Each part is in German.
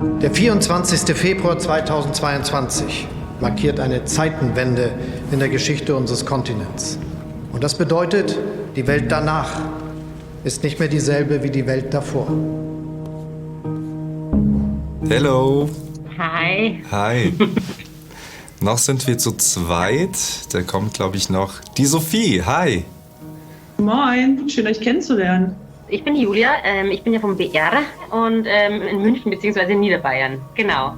Der 24. Februar 2022 markiert eine Zeitenwende in der Geschichte unseres Kontinents. Und das bedeutet, die Welt danach ist nicht mehr dieselbe wie die Welt davor. Hello. Hi. Hi. Noch sind wir zu zweit. Da kommt, glaube ich, noch die Sophie. Hi. Moin, schön euch kennenzulernen. Ich bin Julia, ich bin ja vom BR und in München bzw. in Niederbayern. Genau.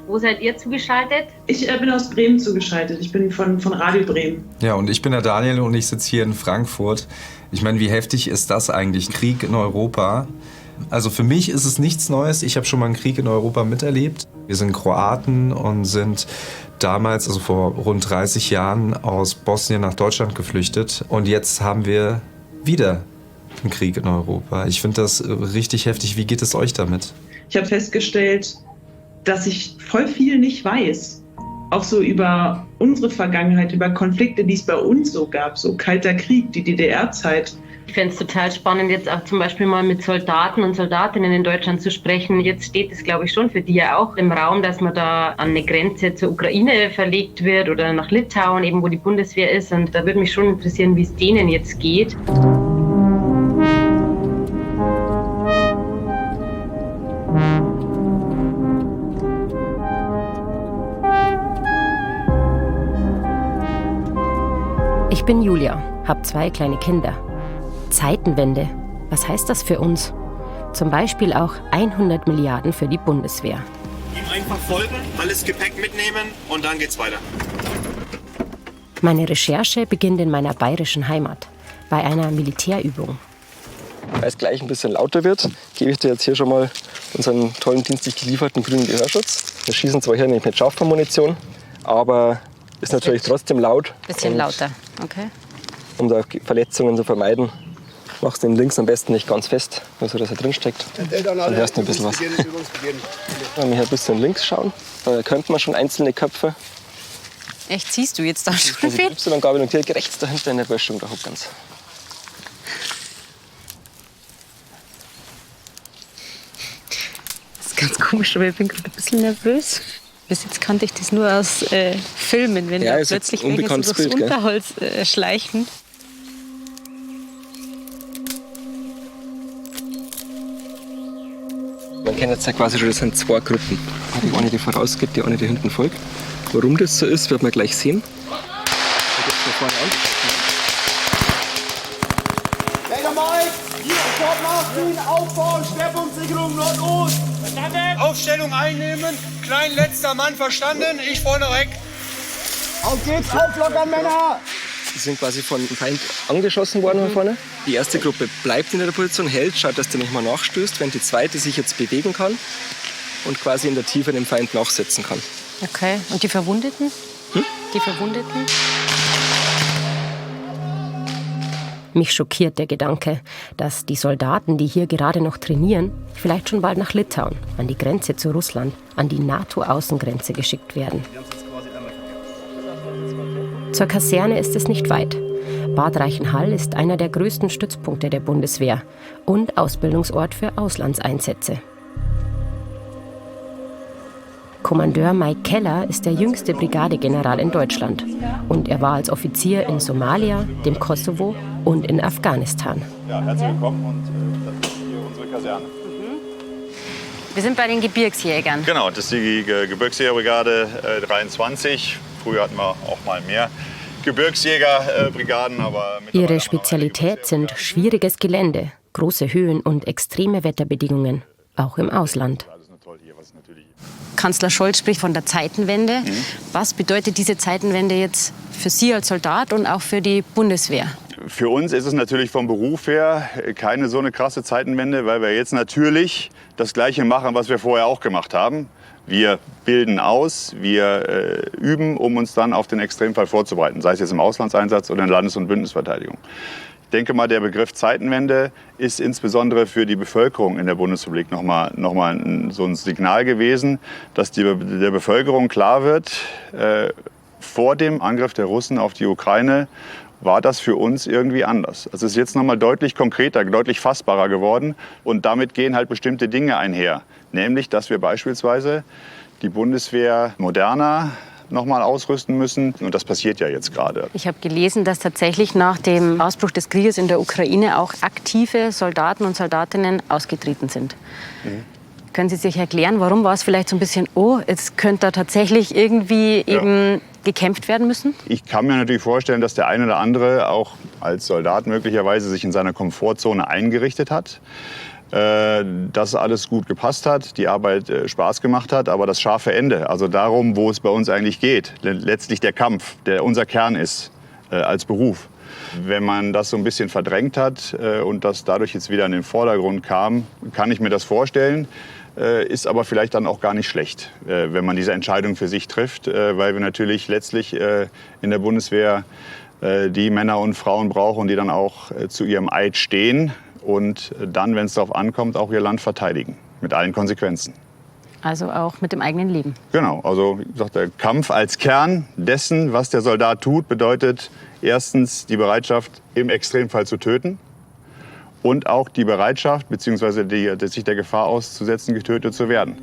Wo seid ihr zugeschaltet? Ich bin aus Bremen zugeschaltet. Ich bin von Radio Bremen. Ja, und ich bin der Daniel und ich sitze hier in Frankfurt. Ich meine, wie heftig ist das eigentlich? Krieg in Europa. Also für mich ist es nichts Neues. Ich habe schon mal einen Krieg in Europa miterlebt. Wir sind Kroaten und sind damals, also vor rund 30 Jahren, aus Bosnien nach Deutschland geflüchtet. Und jetzt haben wir wieder einen Krieg in Europa. Ich finde das richtig heftig. Wie geht es euch damit? Ich habe festgestellt, dass ich voll viel nicht weiß. Auch so über unsere Vergangenheit, über Konflikte, die es bei uns so gab. So Kalter Krieg, die DDR-Zeit. Ich fände es total spannend, jetzt auch zum Beispiel mal mit Soldaten und Soldatinnen in Deutschland zu sprechen. Jetzt steht es, glaube ich, schon für die ja auch im Raum, dass man da an eine Grenze zur Ukraine verlegt wird oder nach Litauen, eben wo die Bundeswehr ist. Und da würde mich schon interessieren, wie es denen jetzt geht. Ich bin Julia, habe 2 kleine Kinder. Zeitenwende, was heißt das für uns? Zum Beispiel auch 100 Milliarden für die Bundeswehr. Ihm einfach folgen, alles Gepäck mitnehmen und dann geht's weiter. Meine Recherche beginnt in meiner bayerischen Heimat, bei einer Militärübung. Weil es gleich ein bisschen lauter wird, gebe ich dir jetzt hier schon mal unseren tollen dienstlich gelieferten grünen Gehörschutz. Wir schießen zwar hier nicht mit Scharfbahn-Munition, aber ist natürlich trotzdem laut. Bisschen lauter, okay. Um da Verletzungen zu vermeiden, machst du den links am besten nicht ganz fest, nur so dass er drin steckt. Dann hörst du ein bisschen was. Wenn wir hier ein bisschen links schauen, da könnte man schon einzelne Köpfe. Echt, siehst du jetzt da schon viel? Y-Gabel und direkt rechts dahinter in der Böschung, da ganz. Das ist ganz komisch, aber ich bin gerade ein bisschen nervös. Bis jetzt kannte ich das nur aus Filmen, wenn da plötzlich welche so durchs Unterholz schleichen. Man kennt jetzt ja quasi schon, das sind 2 Gruppen. Die eine, die vorausgeht, die eine, die hinten folgt. Warum das so ist, wird man gleich sehen. Jäger Mike, hier, sofort nachziehen, aufbauen, Schwerpunktsicherung Nordost. Verstanden? Aufstellung einnehmen, klein letzter Mann verstanden, ich vorne weg. Auf geht's, auflockern, Männer! Die sind quasi von dem Feind angeschossen worden von vorne. Die erste Gruppe bleibt in der Position, hält, schaut, dass der nicht mal nachstößt, während die zweite sich jetzt bewegen kann und quasi in der Tiefe dem Feind nachsetzen kann. Okay, und die Verwundeten? Die Verwundeten? Mich schockiert der Gedanke, dass die Soldaten, die hier gerade noch trainieren, vielleicht schon bald nach Litauen, an die Grenze zu Russland, an die NATO-Außengrenze geschickt werden. Zur Kaserne ist es nicht weit. Bad Reichenhall ist einer der größten Stützpunkte der Bundeswehr und Ausbildungsort für Auslandseinsätze. Kommandeur Mike Keller ist der jüngste Brigadegeneral in Deutschland und er war als Offizier in Somalia, dem Kosovo und in Afghanistan. Ja, herzlich willkommen und das ist hier unsere Kaserne. Wir sind bei den Gebirgsjägern. Genau, das ist die Gebirgsjägerbrigade 23. Früher hatten wir auch mal mehr Gebirgsjägerbrigaden. Ihre Spezialität sind schwieriges Gelände, große Höhen und extreme Wetterbedingungen, auch im Ausland. Kanzler Scholz spricht von der Zeitenwende. Was bedeutet diese Zeitenwende jetzt für Sie als Soldat und auch für die Bundeswehr? Für uns ist es natürlich vom Beruf her keine so eine krasse Zeitenwende, weil wir jetzt natürlich das Gleiche machen, was wir vorher auch gemacht haben. Wir bilden aus, wir üben, um uns dann auf den Extremfall vorzubereiten, sei es jetzt im Auslandseinsatz oder in Landes- und Bündnisverteidigung. Ich denke mal, der Begriff Zeitenwende ist insbesondere für die Bevölkerung in der Bundesrepublik noch mal so ein Signal gewesen, dass der Bevölkerung klar wird, vor dem Angriff der Russen auf die Ukraine war das für uns irgendwie anders. Also es ist jetzt nochmal deutlich konkreter, deutlich fassbarer geworden. Und damit gehen halt bestimmte Dinge einher. Nämlich, dass wir beispielsweise die Bundeswehr moderner nochmal ausrüsten müssen. Und das passiert ja jetzt gerade. Ich habe gelesen, dass tatsächlich nach dem Ausbruch des Krieges in der Ukraine auch aktive Soldaten und Soldatinnen ausgetreten sind. Können Sie sich erklären, warum war es vielleicht so ein bisschen, jetzt könnte da tatsächlich irgendwie eben gekämpft werden müssen? Ich kann mir natürlich vorstellen, dass der eine oder andere auch als Soldat möglicherweise sich in seiner Komfortzone eingerichtet hat. Dass alles gut gepasst hat, die Arbeit Spaß gemacht hat, aber das scharfe Ende, also darum, wo es bei uns eigentlich geht, letztlich der Kampf, der unser Kern ist als Beruf. Wenn man das so ein bisschen verdrängt hat und das dadurch jetzt wieder in den Vordergrund kam, kann ich mir das vorstellen, ist aber vielleicht dann auch gar nicht schlecht, wenn man diese Entscheidung für sich trifft, weil wir natürlich letztlich in der Bundeswehr die Männer und Frauen brauchen, die dann auch zu ihrem Eid stehen. Und dann, wenn es darauf ankommt, auch ihr Land verteidigen, mit allen Konsequenzen. Also auch mit dem eigenen Leben. Genau, also wie gesagt, der Kampf als Kern dessen, was der Soldat tut, bedeutet erstens die Bereitschaft, im Extremfall zu töten und auch die Bereitschaft, beziehungsweise sich der Gefahr auszusetzen, getötet zu werden.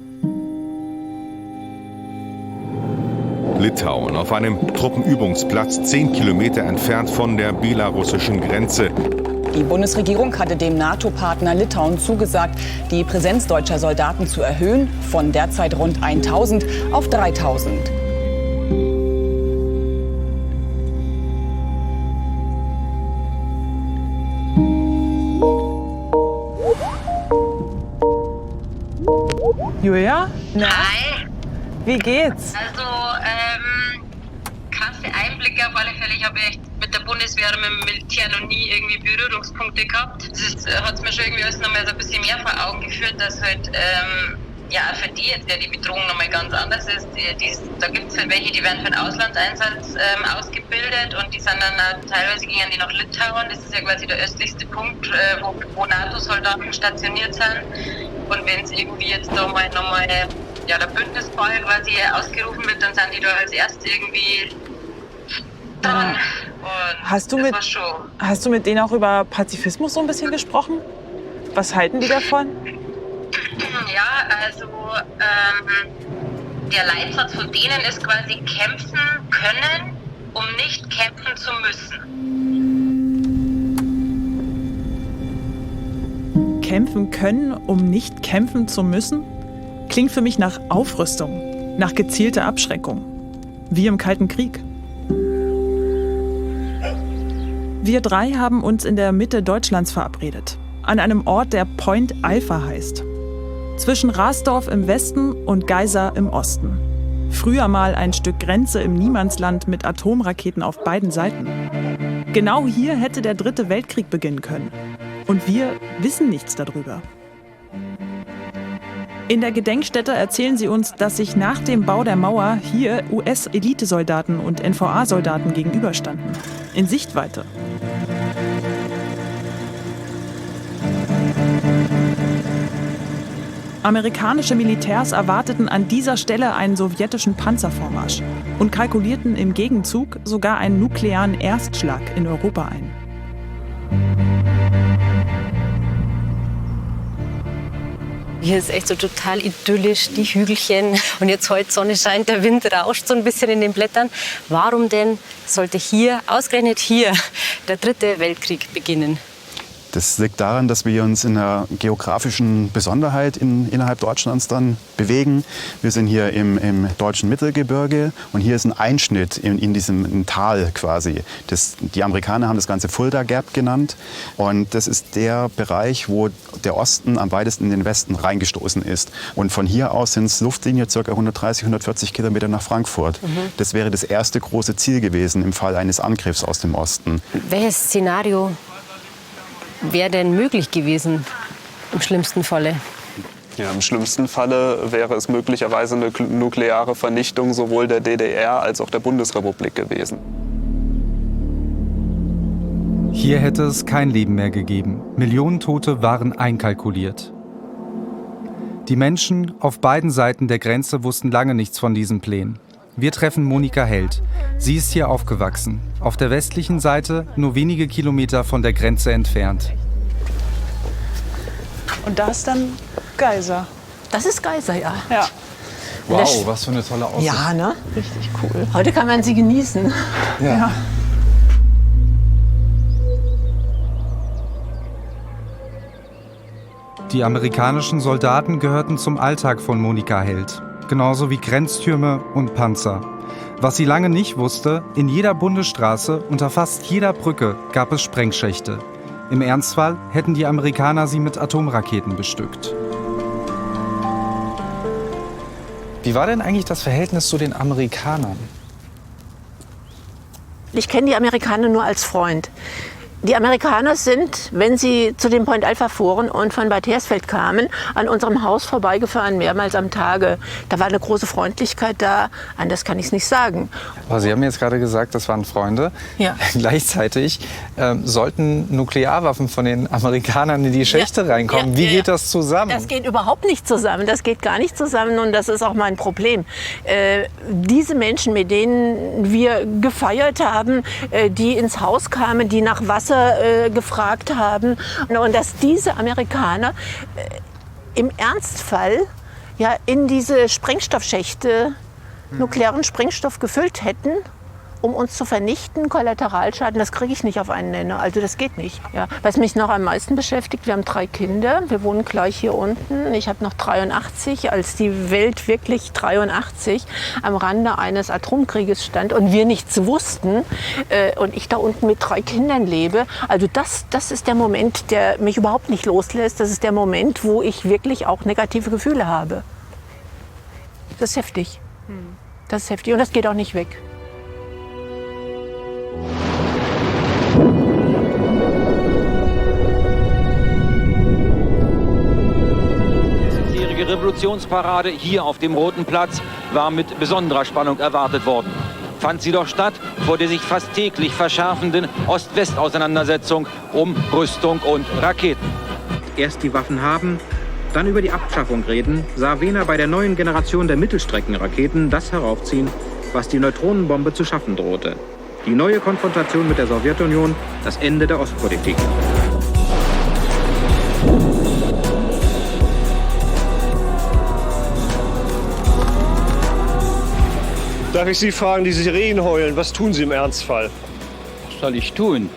Litauen, auf einem Truppenübungsplatz 10 Kilometer entfernt von der belarussischen Grenze. Die Bundesregierung hatte dem NATO-Partner Litauen zugesagt, die Präsenz deutscher Soldaten zu erhöhen, von derzeit rund 1000 auf 3000. Julia? Na? Hi. Wie geht's? Also, krasse Einblicke auf alle Fälle. Ich habe echt mit der Bundeswehr oder mit dem Militär noch nie irgendwie Berührungspunkte gehabt. Das hat mir schon irgendwie alles noch mal so ein bisschen mehr vor Augen geführt, dass halt, für die jetzt die Bedrohung noch mal ganz anders ist. Da gibt es halt welche, die werden für den Auslandseinsatz ausgebildet und die sind dann teilweise gehen die nach Litauen. Das ist ja quasi der östlichste Punkt, wo NATO-Soldaten stationiert sind. Und wenn es irgendwie jetzt da mal nochmal der Bündnisball quasi ausgerufen wird, dann sind die da als Erste irgendwie dran. Und hast du mit denen auch über Pazifismus so ein bisschen gesprochen? Was halten die davon? Ja, also der Leitsatz von denen ist quasi kämpfen können, um nicht kämpfen zu müssen. Kämpfen können, um nicht kämpfen zu müssen? Klingt für mich nach Aufrüstung, nach gezielter Abschreckung. Wie im Kalten Krieg. Wir drei haben uns in der Mitte Deutschlands verabredet. An einem Ort, der Point Alpha heißt. Zwischen Rasdorf im Westen und Geisa im Osten. Früher mal ein Stück Grenze im Niemandsland mit Atomraketen auf beiden Seiten. Genau hier hätte der 3. Weltkrieg beginnen können. Und wir wissen nichts darüber. In der Gedenkstätte erzählen sie uns, dass sich nach dem Bau der Mauer hier US-Elitesoldaten und NVA-Soldaten gegenüberstanden. In Sichtweite. Amerikanische Militärs erwarteten an dieser Stelle einen sowjetischen Panzervormarsch und kalkulierten im Gegenzug sogar einen nuklearen Erstschlag in Europa ein. Hier ist echt so total idyllisch, die Hügelchen und jetzt heute Sonne scheint, der Wind rauscht so ein bisschen in den Blättern. Warum denn sollte hier, ausgerechnet hier, der 3. Weltkrieg beginnen? Das liegt daran, dass wir uns in einer geografischen Besonderheit innerhalb Deutschlands dann bewegen. Wir sind hier im deutschen Mittelgebirge und hier ist ein Einschnitt in diesem Tal quasi. Die Amerikaner haben das Ganze Fulda Gap genannt und das ist der Bereich, wo der Osten am weitesten in den Westen reingestoßen ist. Und von hier aus sind es Luftlinie ca. 130, 140 Kilometer nach Frankfurt. Das wäre das erste große Ziel gewesen im Fall eines Angriffs aus dem Osten. Welches Szenario wäre denn möglich gewesen im schlimmsten Falle? Ja, im schlimmsten Falle wäre es möglicherweise eine nukleare Vernichtung sowohl der DDR als auch der Bundesrepublik gewesen. Hier hätte es kein Leben mehr gegeben. Millionen Tote waren einkalkuliert. Die Menschen auf beiden Seiten der Grenze wussten lange nichts von diesen Plänen. Wir treffen Monika Held. Sie ist hier aufgewachsen, auf der westlichen Seite, nur wenige Kilometer von der Grenze entfernt. Und da ist dann Geisa. Das ist Geisa, ja. Ja. Wow, was für eine tolle Aussicht. Ja, ne? Richtig cool. Heute kann man sie genießen. Ja. Die amerikanischen Soldaten gehörten zum Alltag von Monika Held. Genauso wie Grenztürme und Panzer. Was sie lange nicht wusste, in jeder Bundesstraße, unter fast jeder Brücke gab es Sprengschächte. Im Ernstfall hätten die Amerikaner sie mit Atomraketen bestückt. Wie war denn eigentlich das Verhältnis zu den Amerikanern? Ich kenne die Amerikaner nur als Freund. Die Amerikaner sind, wenn sie zu den Point Alpha fuhren und von Bad Hersfeld kamen, an unserem Haus vorbeigefahren, mehrmals am Tage. Da war eine große Freundlichkeit da, anders kann ich es nicht sagen. Aber Sie haben jetzt gerade gesagt, das waren Freunde. Ja. Gleichzeitig sollten Nuklearwaffen von den Amerikanern in die Schächte reinkommen. Wie geht das zusammen? Das geht überhaupt nicht zusammen. Das geht gar nicht zusammen und das ist auch mein Problem. Diese Menschen, mit denen wir gefeiert haben, die ins Haus kamen, die nach Wasser gefragt haben und dass diese Amerikaner im Ernstfall ja in diese Sprengstoffschächte nuklearen Sprengstoff gefüllt hätten, um uns zu vernichten, Kollateralschaden, das kriege ich nicht auf einen Nenner. Also das geht nicht. Ja. Was mich noch am meisten beschäftigt, wir haben 3 Kinder, wir wohnen gleich hier unten. Ich habe noch 83, als die Welt wirklich 83 am Rande eines Atomkrieges stand und wir nichts wussten und ich da unten mit 3 Kindern lebe. Also das ist der Moment, der mich überhaupt nicht loslässt. Das ist der Moment, wo ich wirklich auch negative Gefühle habe. Das ist heftig. Das ist heftig und das geht auch nicht weg. Die Revolutionsparade hier auf dem Roten Platz war mit besonderer Spannung erwartet worden. Fand sie doch statt vor der sich fast täglich verschärfenden Ost-West-Auseinandersetzung um Rüstung und Raketen. Erst die Waffen haben, dann über die Abschaffung reden, sah Wehner bei der neuen Generation der Mittelstreckenraketen das heraufziehen, was die Neutronenbombe zu schaffen drohte. Die neue Konfrontation mit der Sowjetunion, das Ende der Ostpolitik. Darf ich Sie fragen, die Sirenen heulen, was tun Sie im Ernstfall? Was soll ich tun?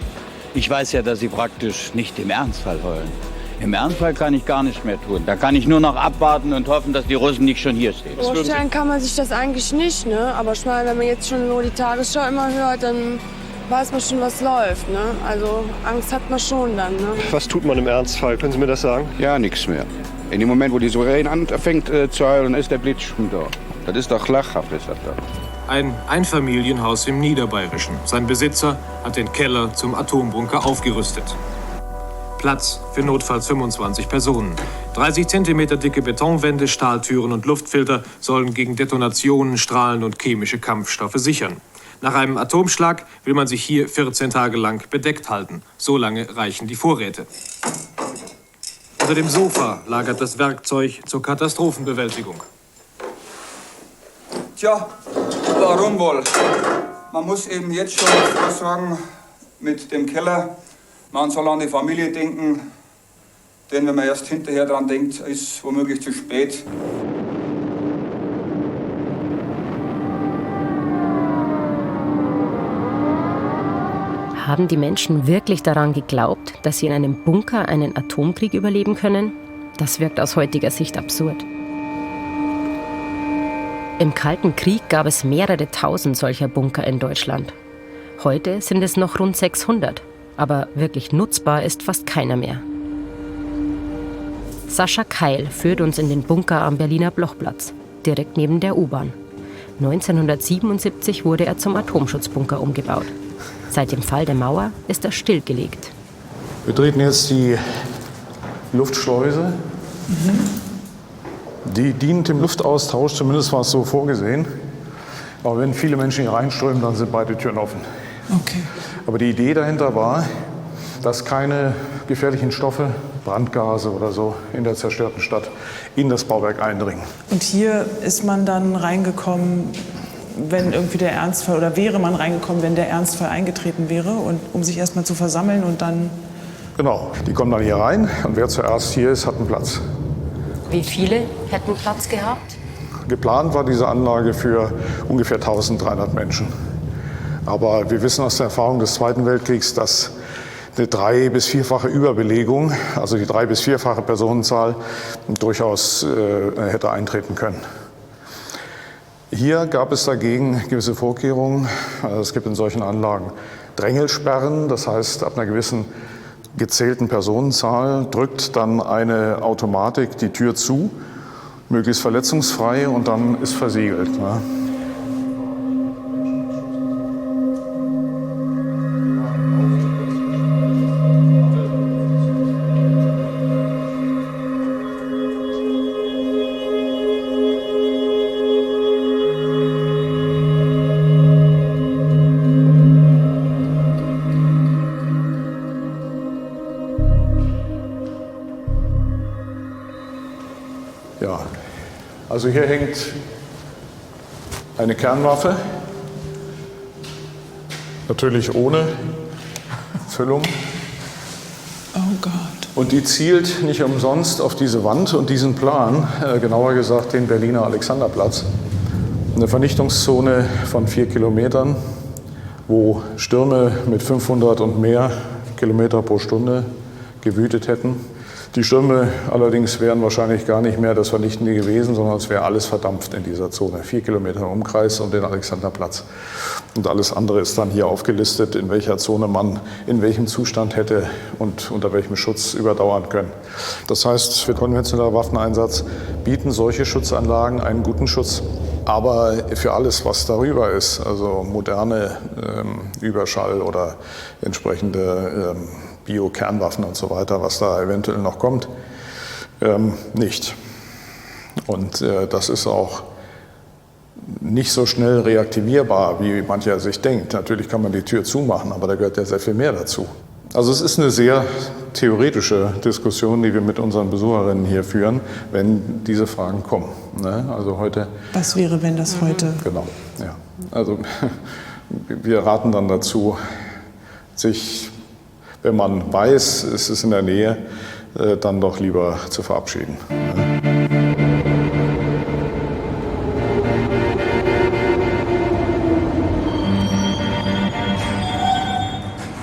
Ich weiß ja, dass Sie praktisch nicht im Ernstfall heulen. Im Ernstfall kann ich gar nichts mehr tun. Da kann ich nur noch abwarten und hoffen, dass die Russen nicht schon hier stehen. Vorstellen kann man sich das eigentlich nicht, ne? Aber ich meine, wenn man jetzt schon nur die Tagesschau immer hört, dann weiß man schon, was läuft, ne? Also Angst hat man schon dann, ne? Was tut man im Ernstfall? Können Sie mir das sagen? Ja, nichts mehr. In dem Moment, wo die Sirene anfängt zu heulen, ist der Blitz schon da. Das ist doch lachhaft, ist das da. Ein Einfamilienhaus im Niederbayerischen. Sein Besitzer hat den Keller zum Atombunker aufgerüstet. Platz für notfalls 25 Personen. 30 cm dicke Betonwände, Stahltüren und Luftfilter sollen gegen Detonationen, Strahlen und chemische Kampfstoffe sichern. Nach einem Atomschlag will man sich hier 14 Tage lang bedeckt halten. So lange reichen die Vorräte. Unter dem Sofa lagert das Werkzeug zur Katastrophenbewältigung. Tja, warum wohl? Man muss eben jetzt schon vorsorgen mit dem Keller. Man soll an die Familie denken, denn wenn man erst hinterher dran denkt, ist womöglich zu spät. Haben die Menschen wirklich daran geglaubt, dass sie in einem Bunker einen Atomkrieg überleben können? Das wirkt aus heutiger Sicht absurd. Im Kalten Krieg gab es mehrere tausend solcher Bunker in Deutschland. Heute sind es noch rund 600, aber wirklich nutzbar ist fast keiner mehr. Sascha Keil führt uns in den Bunker am Berliner Blochplatz, direkt neben der U-Bahn. 1977 wurde er zum Atomschutzbunker umgebaut. Seit dem Fall der Mauer ist er stillgelegt. Wir treten jetzt die Luftschleuse. Die dient dem Luftaustausch, zumindest war es so vorgesehen. Aber wenn viele Menschen hier reinströmen, dann sind beide Türen offen. Okay. Aber die Idee dahinter war, dass keine gefährlichen Stoffe, Brandgase oder so in der zerstörten Stadt in das Bauwerk eindringen. Und hier ist man dann reingekommen wenn irgendwie der Ernstfall, oder wäre man reingekommen, wenn der Ernstfall eingetreten wäre, und um sich erstmal zu versammeln und dann... Genau, die kommen dann hier rein und wer zuerst hier ist, hat einen Platz. Wie viele hätten Platz gehabt? Geplant war diese Anlage für ungefähr 1300 Menschen. Aber wir wissen aus der Erfahrung des Zweiten Weltkriegs, dass eine 3- bis 4-fache Überbelegung, also die 3- bis 4-fache Personenzahl, durchaus hätte eintreten können. Hier gab es dagegen gewisse Vorkehrungen. Also es gibt in solchen Anlagen Drängelsperren, das heißt, ab einer gewissen gezählten Personenzahl drückt dann eine Automatik die Tür zu, möglichst verletzungsfrei, und dann ist versiegelt. Ne? Ja, also hier hängt eine Kernwaffe, natürlich ohne Füllung. Oh Gott. Und die zielt nicht umsonst auf diese Wand und diesen Plan, genauer gesagt den Berliner Alexanderplatz. Eine Vernichtungszone von 4 Kilometern, wo Stürme mit 500 und mehr Kilometer pro Stunde gewütet hätten. Die Stürme allerdings wären wahrscheinlich gar nicht mehr das Vernichtende gewesen, sondern es wäre alles verdampft in dieser Zone. 4 Kilometer im Umkreis um den Alexanderplatz. Und alles andere ist dann hier aufgelistet, in welcher Zone man in welchem Zustand hätte und unter welchem Schutz überdauern können. Das heißt, für konventioneller Waffeneinsatz bieten solche Schutzanlagen einen guten Schutz. Aber für alles, was darüber ist, also moderne Überschall oder entsprechende Bio-Kernwaffen und so weiter, was da eventuell noch kommt, nicht. Und das ist auch nicht so schnell reaktivierbar, wie mancher sich denkt. Natürlich kann man die Tür zumachen, aber da gehört ja sehr viel mehr dazu. Also es ist eine sehr theoretische Diskussion, die wir mit unseren Besucherinnen hier führen, wenn diese Fragen kommen. Ne? Also heute. Was wäre, wenn das heute? Genau, ja. Also wir raten dann dazu, sich, wenn man weiß, es ist in der Nähe, dann doch lieber zu verabschieden.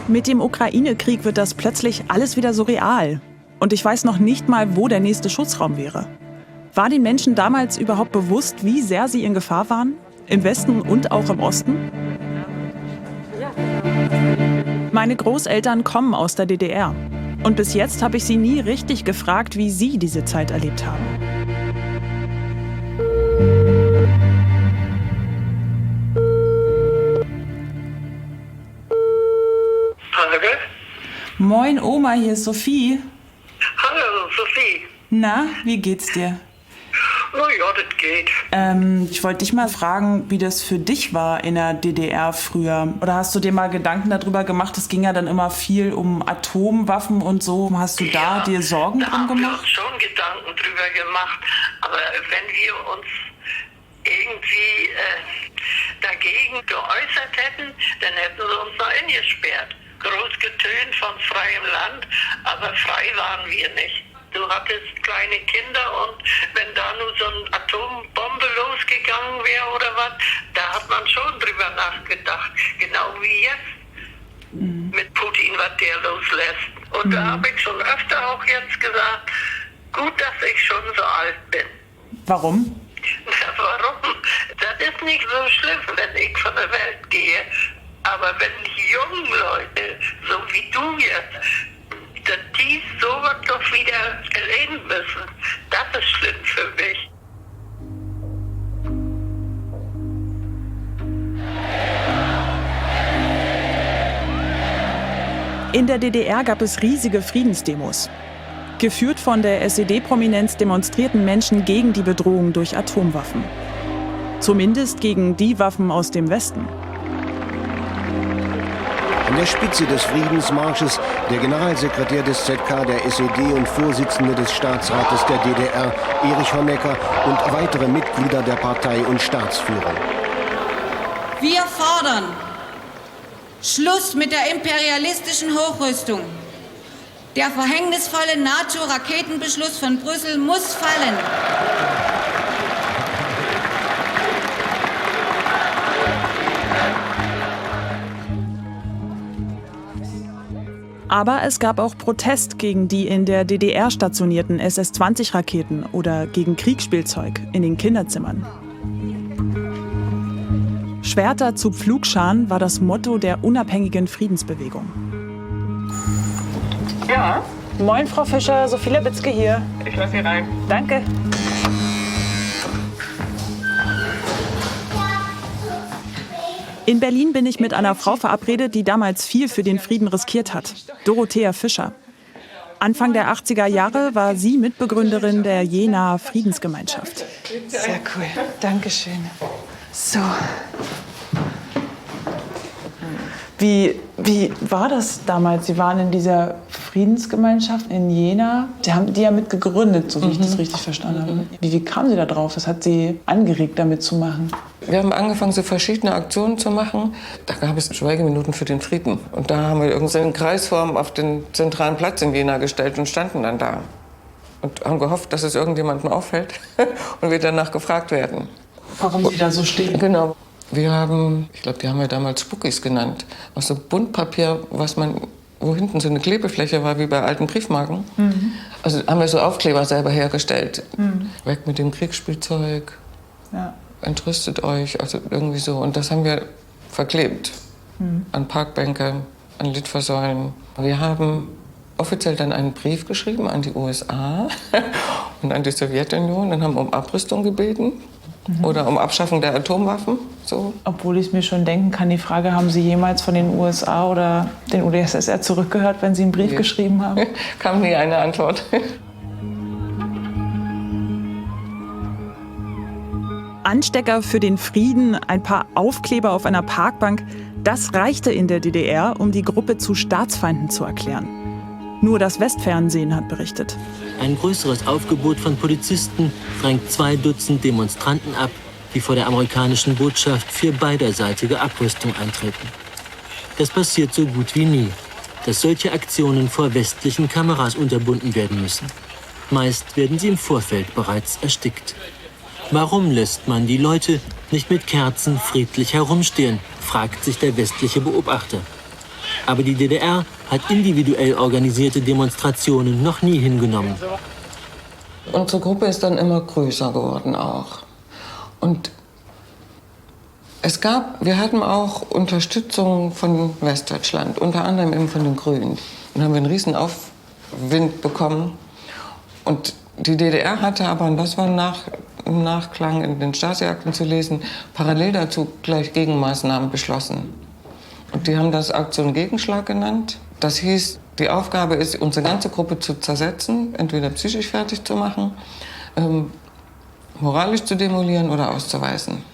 Mit dem Ukraine-Krieg wird das plötzlich alles wieder so real. Und ich weiß noch nicht mal, wo der nächste Schutzraum wäre. War den Menschen damals überhaupt bewusst, wie sehr sie in Gefahr waren? Im Westen und auch im Osten? Meine Großeltern kommen aus der DDR. Und bis jetzt habe ich sie nie richtig gefragt, wie sie diese Zeit erlebt haben. Frage? Moin Oma, hier ist Sophie. Hallo Sophie. Na, wie geht's dir? Oh ja, das geht. Ich wollte dich mal fragen, wie das für dich war in der DDR früher. Oder hast du dir mal Gedanken darüber gemacht? Es ging ja dann immer viel um Atomwaffen und so. Hast du da dir Sorgen drum gemacht? Wir haben schon Gedanken drüber gemacht. Aber wenn wir uns irgendwie dagegen geäußert hätten, dann hätten sie uns noch eingesperrt. Groß Getön von freiem Land, aber frei waren wir nicht. Du hattest kleine Kinder und wenn da nur so eine Atombombe losgegangen wäre oder was, da hat man schon drüber nachgedacht. Genau wie jetzt mit Putin, was der loslässt. Und da habe ich schon öfter auch jetzt gesagt, gut, dass ich schon so alt bin. Warum? Na, warum? Das ist nicht so schlimm, wenn ich von der Welt gehe. Aber wenn die jungen Leute, so wie du jetzt, dass die sowas doch wieder erleben müssen, das ist schlimm für mich. In der DDR gab es riesige Friedensdemos. Geführt von der SED-Prominenz demonstrierten Menschen gegen die Bedrohung durch Atomwaffen. Zumindest gegen die Waffen aus dem Westen. An der Spitze des Friedensmarsches der Generalsekretär des ZK der SED und Vorsitzende des Staatsrates der DDR, Erich Honecker, und weitere Mitglieder der Partei und Staatsführung. Wir fordern Schluss mit der imperialistischen Hochrüstung. Der verhängnisvolle NATO-Raketenbeschluss von Brüssel muss fallen. Aber es gab auch Protest gegen die in der DDR stationierten SS-20-Raketen oder gegen Kriegsspielzeug in den Kinderzimmern. Schwerter zu Pflugscharen war das Motto der unabhängigen Friedensbewegung. Ja. Moin, Frau Fischer, Sophie Lebitzke hier. Ich lasse Sie rein. Danke. In Berlin bin ich mit einer Frau verabredet, die damals viel für den Frieden riskiert hat. Dorothea Fischer. Anfang der 80er Jahre war sie Mitbegründerin der Jenaer Friedensgemeinschaft. Sehr cool. Dankeschön. So. Wie war das damals? Sie waren in dieser Friedensgemeinschaft in Jena. Sie haben die ja mit gegründet, so wie ich das richtig verstanden habe. Wie kamen Sie da drauf? Was hat Sie angeregt, damit zu machen? Wir haben angefangen, so verschiedene Aktionen zu machen. Da gab es Schweigeminuten für den Frieden. Und da haben wir irgendeine Kreisform auf den zentralen Platz in Jena gestellt und standen dann da. Und haben gehofft, dass es irgendjemandem auffällt und wir danach gefragt werden. Warum Sie da so stehen? Genau. Wir haben, ich glaube, die haben wir damals Spookies genannt, aus so Buntpapier, wo hinten so eine Klebefläche war, wie bei alten Briefmarken. Also haben wir so Aufkleber selber hergestellt. Weg mit dem Kriegsspielzeug, entrüstet euch, also irgendwie so. Und das haben wir verklebt an Parkbänke, an Litfaßsäulen. Wir haben offiziell dann einen Brief geschrieben an die USA und an die Sowjetunion und haben um Abrüstung gebeten. Oder um Abschaffung der Atomwaffen. So. Obwohl ich mir schon denken kann, die Frage, haben Sie jemals von den USA oder den UdSSR zurückgehört, wenn Sie einen Brief geschrieben haben? Kam nie eine Antwort. Anstecker für den Frieden, ein paar Aufkleber auf einer Parkbank, das reichte in der DDR, um die Gruppe zu Staatsfeinden zu erklären. Nur das Westfernsehen hat berichtet. Ein größeres Aufgebot von Polizisten drängt 2 Dutzend Demonstranten ab, die vor der amerikanischen Botschaft für beiderseitige Abrüstung eintreten. Das passiert so gut wie nie, dass solche Aktionen vor westlichen Kameras unterbunden werden müssen. Meist werden sie im Vorfeld bereits erstickt. Warum lässt man die Leute nicht mit Kerzen friedlich herumstehen, fragt sich der westliche Beobachter. Aber die DDR hat individuell organisierte Demonstrationen noch nie hingenommen. Unsere Gruppe ist dann immer größer geworden auch. Und wir hatten auch Unterstützung von Westdeutschland, unter anderem eben von den Grünen. Und haben wir einen riesen Aufwind bekommen. Und die DDR hatte aber, und das war im Nachklang in den Stasi-Akten zu lesen, parallel dazu gleich Gegenmaßnahmen beschlossen. Und die haben das Aktion Gegenschlag genannt. Das hieß, die Aufgabe ist, unsere ganze Gruppe zu zersetzen, entweder psychisch fertig zu machen, moralisch zu demolieren oder auszuweisen.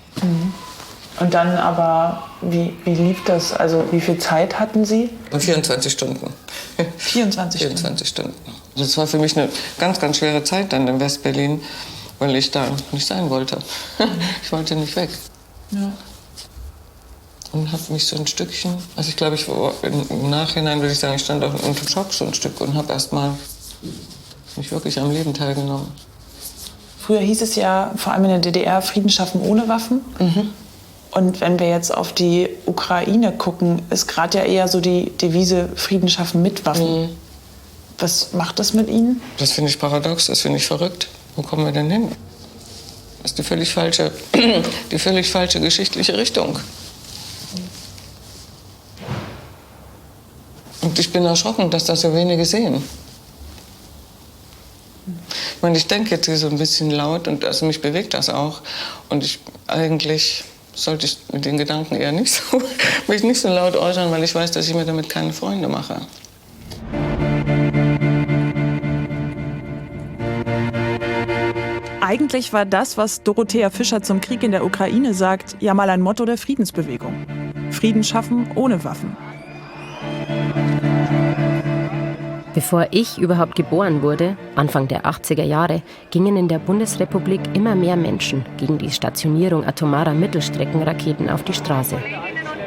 Und dann aber, wie lief das? Also wie viel Zeit hatten Sie? 24 Stunden. 24 Stunden. Das war für mich eine ganz, ganz schwere Zeit dann in West-Berlin, weil ich da nicht sein wollte. Ich wollte nicht weg. Ja. Und habe mich so ein Stückchen, also ich glaube, im Nachhinein würde ich sagen, ich stand auch unter Schock so ein Stück und habe erst mal nicht wirklich am Leben teilgenommen. Früher hieß es ja, vor allem in der DDR, Frieden schaffen ohne Waffen. Und wenn wir jetzt auf die Ukraine gucken, ist gerade ja eher so die Devise Frieden schaffen mit Waffen. Was macht das mit Ihnen? Das finde ich paradox, das finde ich verrückt. Wo kommen wir denn hin? Das ist die völlig falsche geschichtliche Richtung. Und ich bin erschrocken, dass das so wenige sehen. Ich meine, ich denke jetzt hier so ein bisschen laut und also mich bewegt das auch. Und eigentlich sollte ich mit den Gedanken eher mich nicht so laut äußern, weil ich weiß, dass ich mir damit keine Freunde mache. Eigentlich war das, was Dorothea Fischer zum Krieg in der Ukraine sagt, ja mal ein Motto der Friedensbewegung. Frieden schaffen ohne Waffen. Bevor ich überhaupt geboren wurde, Anfang der 80er Jahre, gingen in der Bundesrepublik immer mehr Menschen gegen die Stationierung atomarer Mittelstreckenraketen auf die Straße.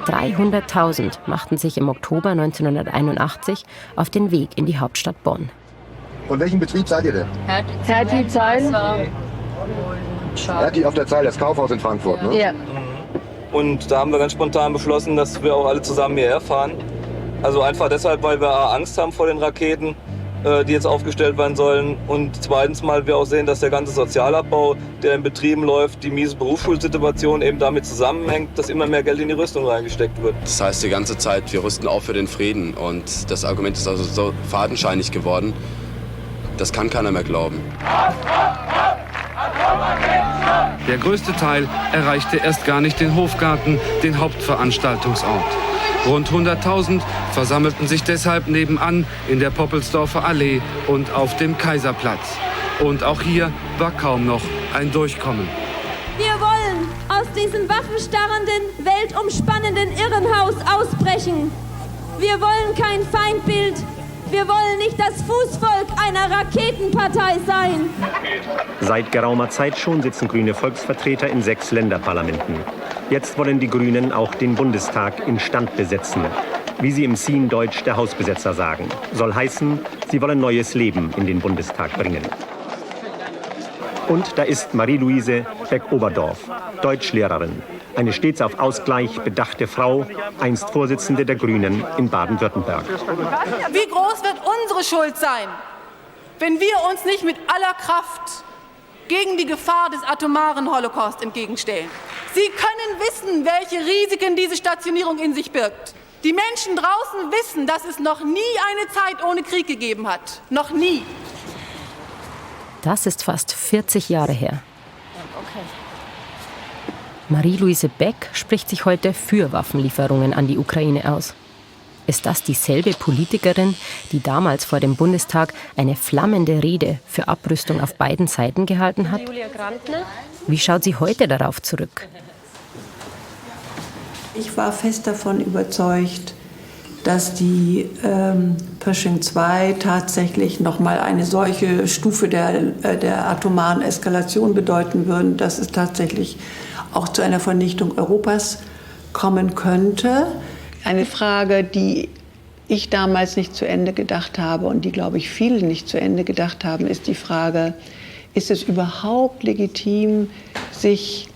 300.000 machten sich im Oktober 1981 auf den Weg in die Hauptstadt Bonn. Von welchem Betrieb seid ihr denn? Hertie Zeil. Hertie auf der Zeil, das Kaufhaus in Frankfurt, ne? Ja. Und da haben wir ganz spontan beschlossen, dass wir auch alle zusammen hierher fahren. Also einfach deshalb, weil wir Angst haben vor den Raketen, die jetzt aufgestellt werden sollen. Und zweitens mal wir auch sehen, dass der ganze Sozialabbau, der in Betrieben läuft, die miese Berufsschulsituation eben damit zusammenhängt, dass immer mehr Geld in die Rüstung reingesteckt wird. Das heißt die ganze Zeit, wir rüsten auf für den Frieden. Und das Argument ist also so fadenscheinig geworden, das kann keiner mehr glauben. Der größte Teil erreichte erst gar nicht den Hofgarten, den Hauptveranstaltungsort. Rund 100.000 versammelten sich deshalb nebenan in der Poppelsdorfer Allee und auf dem Kaiserplatz. Und auch hier war kaum noch ein Durchkommen. Wir wollen aus diesem waffenstarrenden, weltumspannenden Irrenhaus ausbrechen. Wir wollen kein Feindbild. Wir wollen nicht das Fußvolk einer Raketenpartei sein. Seit geraumer Zeit schon sitzen grüne Volksvertreter in 6 Länderparlamenten. Jetzt wollen die Grünen auch den Bundestag instand besetzen. Wie sie im Sien-Deutsch der Hausbesetzer sagen. Soll heißen, sie wollen neues Leben in den Bundestag bringen. Und da ist Marie-Louise Beck-Oberdorf, Deutschlehrerin. Eine stets auf Ausgleich bedachte Frau, einst Vorsitzende der Grünen in Baden-Württemberg. Wie groß wird unsere Schuld sein, wenn wir uns nicht mit aller Kraft gegen die Gefahr des atomaren Holocaust entgegenstellen? Sie können wissen, welche Risiken diese Stationierung in sich birgt. Die Menschen draußen wissen, dass es noch nie eine Zeit ohne Krieg gegeben hat. Noch nie. Das ist fast 40 Jahre her. Marie-Louise Beck spricht sich heute für Waffenlieferungen an die Ukraine aus. Ist das dieselbe Politikerin, die damals vor dem Bundestag eine flammende Rede für Abrüstung auf beiden Seiten gehalten hat? Wie schaut sie heute darauf zurück? Ich war fest davon überzeugt, dass die Pershing II tatsächlich noch mal eine solche Stufe der atomaren Eskalation bedeuten würden, dass es tatsächlich auch zu einer Vernichtung Europas kommen könnte. Eine Frage, die ich damals nicht zu Ende gedacht habe und die, glaube ich, viele nicht zu Ende gedacht haben, ist die Frage, ist es überhaupt legitim, sich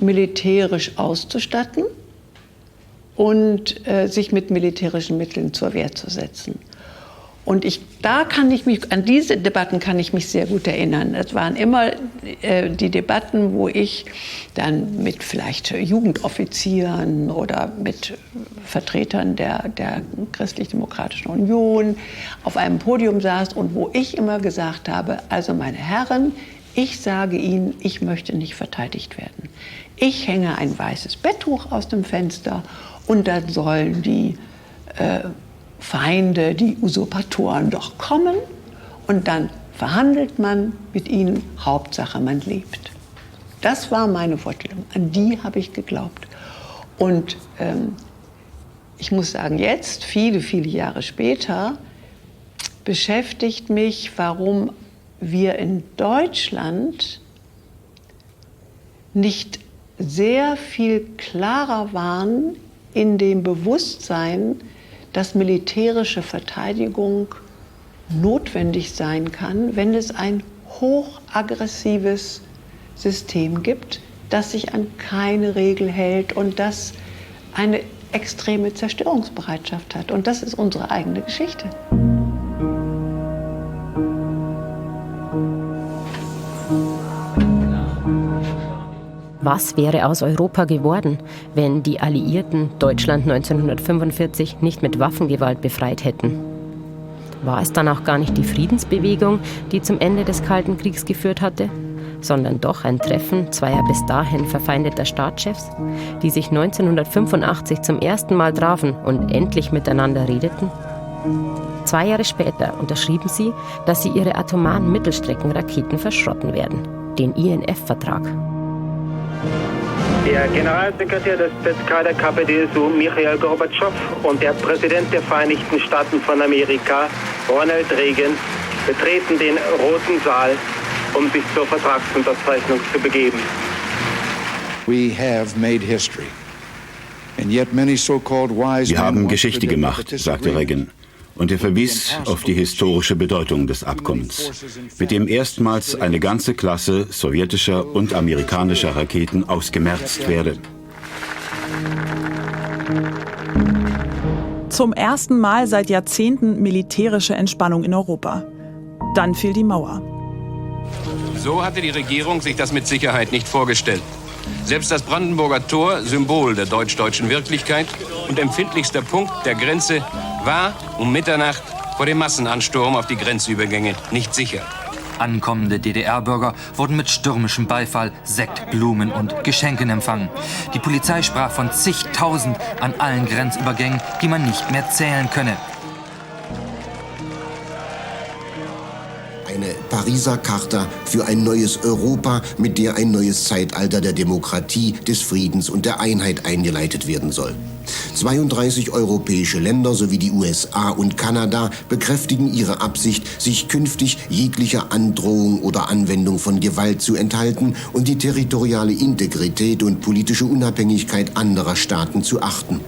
militärisch auszustatten und sich mit militärischen Mitteln zur Wehr zu setzen? Und an diese Debatten kann ich mich sehr gut erinnern. Das waren immer die Debatten, wo ich dann mit vielleicht Jugendoffizieren oder mit Vertretern der Christlich-Demokratischen Union auf einem Podium saß und wo ich immer gesagt habe, also meine Herren, ich sage Ihnen, ich möchte nicht verteidigt werden. Ich hänge ein weißes Betttuch aus dem Fenster und dann sollen die Feinde, die Usurpatoren doch kommen und dann verhandelt man mit ihnen, Hauptsache man lebt. Das war meine Vorstellung, an die habe ich geglaubt. Und ich muss sagen, jetzt, viele, viele Jahre später, beschäftigt mich, warum wir in Deutschland nicht sehr viel klarer waren in dem Bewusstsein, dass militärische Verteidigung notwendig sein kann, wenn es ein hochaggressives System gibt, das sich an keine Regel hält und das eine extreme Zerstörungsbereitschaft hat. Und das ist unsere eigene Geschichte. Was wäre aus Europa geworden, wenn die Alliierten Deutschland 1945 nicht mit Waffengewalt befreit hätten? War es dann auch gar nicht die Friedensbewegung, die zum Ende des Kalten Kriegs geführt hatte, sondern doch ein Treffen zweier bis dahin verfeindeter Staatschefs, die sich 1985 zum ersten Mal trafen und endlich miteinander redeten? 2 Jahre später unterschrieben sie, dass sie ihre atomaren Mittelstreckenraketen verschrotten werden, den INF-Vertrag. Der Generalsekretär des ZK der KPDSU, Michail Gorbatschow, und der Präsident der Vereinigten Staaten von Amerika, Ronald Reagan, betreten den Roten Saal, um sich zur Vertragsunterzeichnung zu begeben. We have made history. Wir haben Geschichte gemacht, sagte Reagan. Und er verwies auf die historische Bedeutung des Abkommens, mit dem erstmals eine ganze Klasse sowjetischer und amerikanischer Raketen ausgemerzt werde. Zum ersten Mal seit Jahrzehnten militärische Entspannung in Europa. Dann fiel die Mauer. So hatte die Regierung sich das mit Sicherheit nicht vorgestellt. Selbst das Brandenburger Tor, Symbol der deutsch-deutschen Wirklichkeit und empfindlichster Punkt der Grenze, war um Mitternacht vor dem Massenansturm auf die Grenzübergänge nicht sicher. Ankommende DDR-Bürger wurden mit stürmischem Beifall, Sekt, Blumen und Geschenken empfangen. Die Polizei sprach von zigtausend an allen Grenzübergängen, die man nicht mehr zählen könne. Eine Pariser Charta für ein neues Europa, mit der ein neues Zeitalter der Demokratie, des Friedens und der Einheit eingeleitet werden soll. 32 europäische Länder sowie die USA und Kanada bekräftigen ihre Absicht, sich künftig jeglicher Androhung oder Anwendung von Gewalt zu enthalten und die territoriale Integrität und politische Unabhängigkeit anderer Staaten zu achten.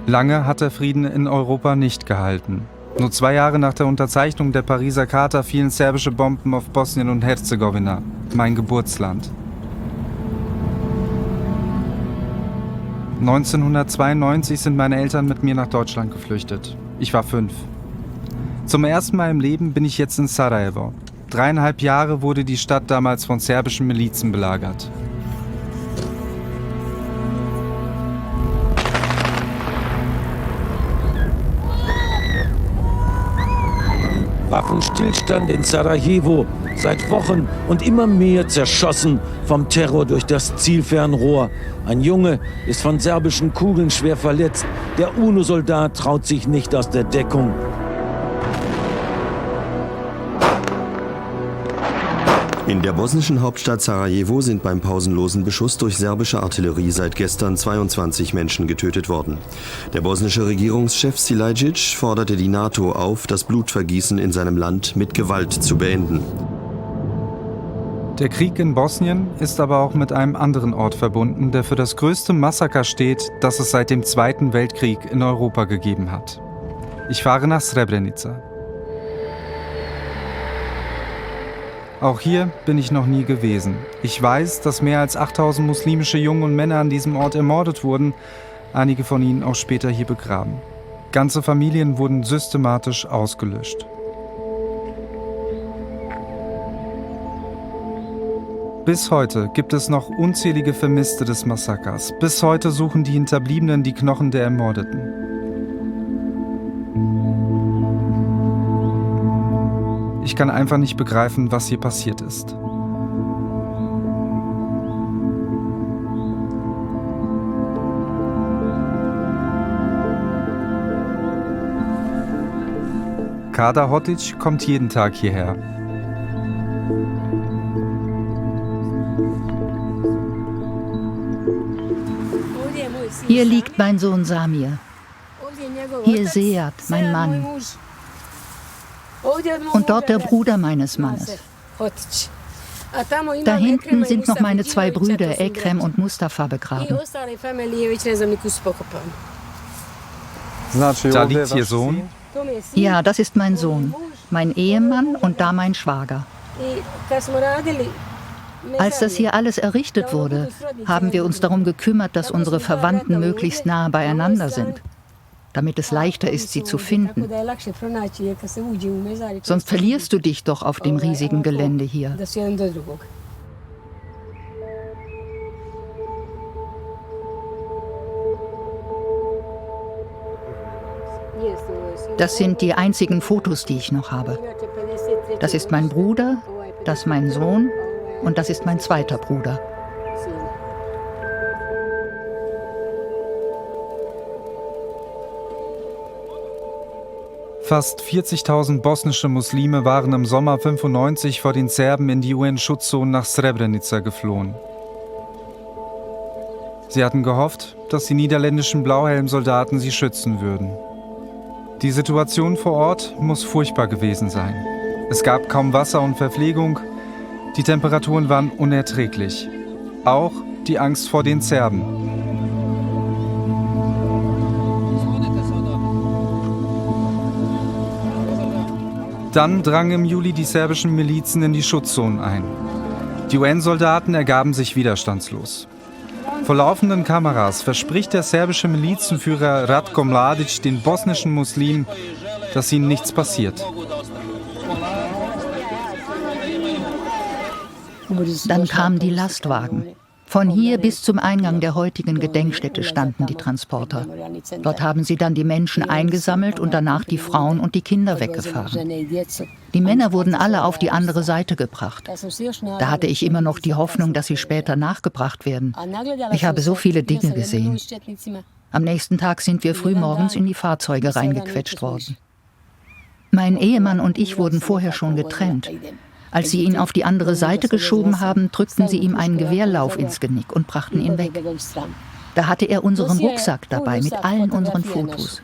Lange hat der Frieden in Europa nicht gehalten. Nur 2 Jahre nach der Unterzeichnung der Pariser Charta fielen serbische Bomben auf Bosnien und Herzegowina, mein Geburtsland. 1992 sind meine Eltern mit mir nach Deutschland geflüchtet. Ich war 5. Zum ersten Mal im Leben bin ich jetzt in Sarajevo. 3,5 Jahre wurde die Stadt damals von serbischen Milizen belagert. Waffenstillstand in Sarajevo, seit Wochen und immer mehr zerschossen vom Terror durch das Zielfernrohr. Ein Junge ist von serbischen Kugeln schwer verletzt. Der UNO-Soldat traut sich nicht aus der Deckung. In der bosnischen Hauptstadt Sarajevo sind beim pausenlosen Beschuss durch serbische Artillerie seit gestern 22 Menschen getötet worden. Der bosnische Regierungschef Silajdžić forderte die NATO auf, das Blutvergießen in seinem Land mit Gewalt zu beenden. Der Krieg in Bosnien ist aber auch mit einem anderen Ort verbunden, der für das größte Massaker steht, das es seit dem Zweiten Weltkrieg in Europa gegeben hat. Ich fahre nach Srebrenica. Auch hier bin ich noch nie gewesen. Ich weiß, dass mehr als 8000 muslimische Jungen und Männer an diesem Ort ermordet wurden, einige von ihnen auch später hier begraben. Ganze Familien wurden systematisch ausgelöscht. Bis heute gibt es noch unzählige Vermisste des Massakers. Bis heute suchen die Hinterbliebenen die Knochen der Ermordeten. Ich kann einfach nicht begreifen, was hier passiert ist. Kader Hotic kommt jeden Tag hierher. Hier liegt mein Sohn Samir. Hier Sead, mein Mann. Und dort der Bruder meines Mannes. Da hinten sind noch meine 2 Brüder, Ekrem und Mustafa, begraben. Da liegt Ihr Sohn? Ja, das ist mein Sohn, mein Ehemann und da mein Schwager. Als das hier alles errichtet wurde, haben wir uns darum gekümmert, dass unsere Verwandten möglichst nahe beieinander sind, damit es leichter ist, sie zu finden. Sonst verlierst du dich doch auf dem riesigen Gelände hier. Das sind die einzigen Fotos, die ich noch habe. Das ist mein Bruder, das mein Sohn und das ist mein zweiter Bruder. Fast 40.000 bosnische Muslime waren im Sommer 1995 vor den Serben in die UN-Schutzzonen nach Srebrenica geflohen. Sie hatten gehofft, dass die niederländischen Blauhelmsoldaten sie schützen würden. Die Situation vor Ort muss furchtbar gewesen sein. Es gab kaum Wasser und Verpflegung, die Temperaturen waren unerträglich. Auch die Angst vor den Serben. Dann drangen im Juli die serbischen Milizen in die Schutzzonen ein. Die UN-Soldaten ergaben sich widerstandslos. Vor laufenden Kameras verspricht der serbische Milizenführer Ratko Mladic den bosnischen Muslimen, dass ihnen nichts passiert. Dann kamen die Lastwagen. Von hier bis zum Eingang der heutigen Gedenkstätte standen die Transporter. Dort haben sie dann die Menschen eingesammelt und danach die Frauen und die Kinder weggefahren. Die Männer wurden alle auf die andere Seite gebracht. Da hatte ich immer noch die Hoffnung, dass sie später nachgebracht werden. Ich habe so viele Dinge gesehen. Am nächsten Tag sind wir frühmorgens in die Fahrzeuge reingequetscht worden. Mein Ehemann und ich wurden vorher schon getrennt. Als sie ihn auf die andere Seite geschoben haben, drückten sie ihm einen Gewehrlauf ins Genick und brachten ihn weg. Da hatte er unseren Rucksack dabei mit allen unseren Fotos.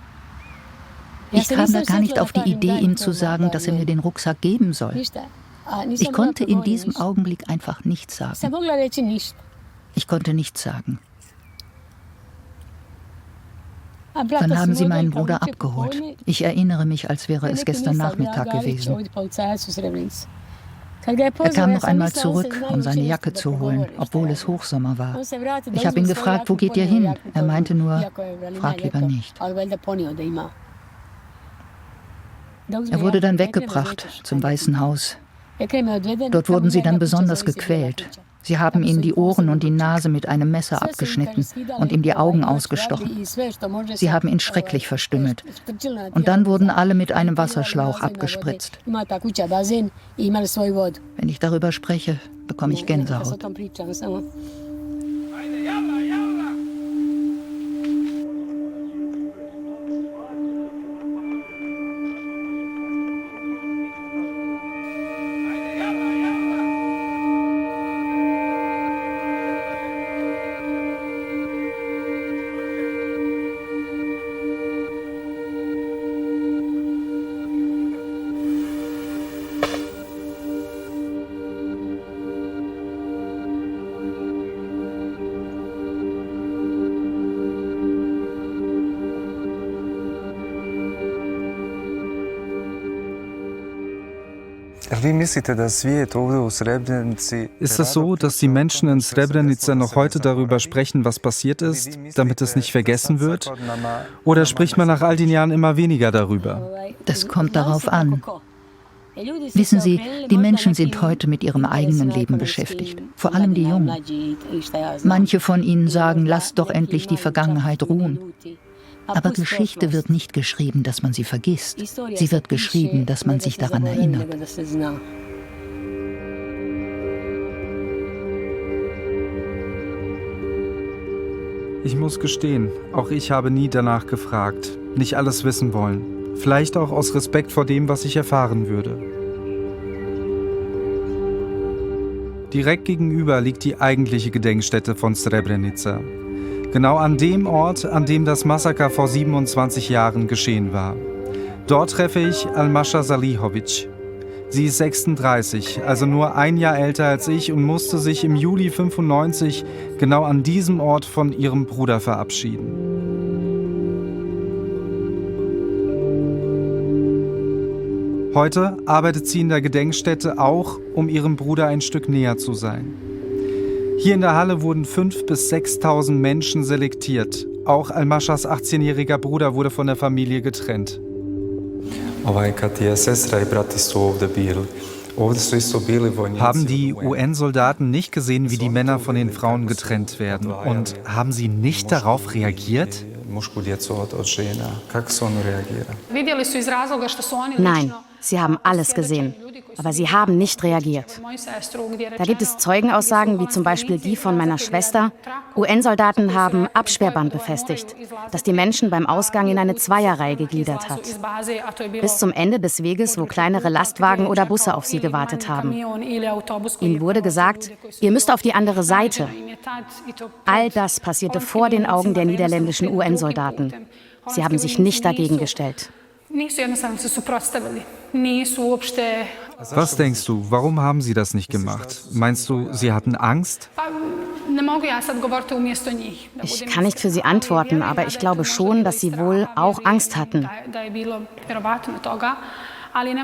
Ich kam da gar nicht auf die Idee, ihm zu sagen, dass er mir den Rucksack geben soll. Ich konnte in diesem Augenblick einfach nichts sagen. Ich konnte nichts sagen. Dann haben sie meinen Bruder abgeholt. Ich erinnere mich, als wäre es gestern Nachmittag gewesen. Er kam noch einmal zurück, um seine Jacke zu holen, obwohl es Hochsommer war. Ich habe ihn gefragt, wo geht ihr hin? Er meinte nur, frag lieber nicht. Er wurde dann weggebracht zum Weißen Haus. Dort wurden sie dann besonders gequält. Sie haben ihm die Ohren und die Nase mit einem Messer abgeschnitten und ihm die Augen ausgestochen. Sie haben ihn schrecklich verstümmelt. Und dann wurden alle mit einem Wasserschlauch abgespritzt. Wenn ich darüber spreche, bekomme ich Gänsehaut. Ist es so, dass die Menschen in Srebrenica noch heute darüber sprechen, was passiert ist, damit es nicht vergessen wird? Oder spricht man nach all den Jahren immer weniger darüber? Das kommt darauf an. Wissen Sie, die Menschen sind heute mit ihrem eigenen Leben beschäftigt, vor allem die Jungen. Manche von ihnen sagen, lasst doch endlich die Vergangenheit ruhen. Aber Geschichte wird nicht geschrieben, dass man sie vergisst. Sie wird geschrieben, dass man sich daran erinnert. Ich muss gestehen, auch ich habe nie danach gefragt, nicht alles wissen wollen. Vielleicht auch aus Respekt vor dem, was ich erfahren würde. Direkt gegenüber liegt die eigentliche Gedenkstätte von Srebrenica. Genau an dem Ort, an dem das Massaker vor 27 Jahren geschehen war. Dort treffe ich Almasha Salihovic. Sie ist 36, also nur ein Jahr älter als ich und musste sich im Juli 1995 genau an diesem Ort von ihrem Bruder verabschieden. Heute arbeitet sie in der Gedenkstätte auch, um ihrem Bruder ein Stück näher zu sein. Hier in der Halle wurden 5.000 bis 6.000 Menschen selektiert. Auch Almashas 18-jähriger Bruder wurde von der Familie getrennt. Haben die UN-Soldaten nicht gesehen, wie die Männer von den Frauen getrennt werden? Und haben sie nicht darauf reagiert? Nein, sie haben alles gesehen. Aber sie haben nicht reagiert. Da gibt es Zeugenaussagen, wie zum Beispiel die von meiner Schwester. UN-Soldaten haben Absperrband befestigt, das die Menschen beim Ausgang in eine Zweierreihe gegliedert hat. Bis zum Ende des Weges, wo kleinere Lastwagen oder Busse auf sie gewartet haben. Ihnen wurde gesagt, ihr müsst auf die andere Seite. All das passierte vor den Augen der niederländischen UN-Soldaten. Sie haben sich nicht dagegen gestellt. Was denkst du, warum haben sie das nicht gemacht? Meinst du, sie hatten Angst? Ich kann nicht für sie antworten, aber ich glaube schon, dass sie wohl auch Angst hatten.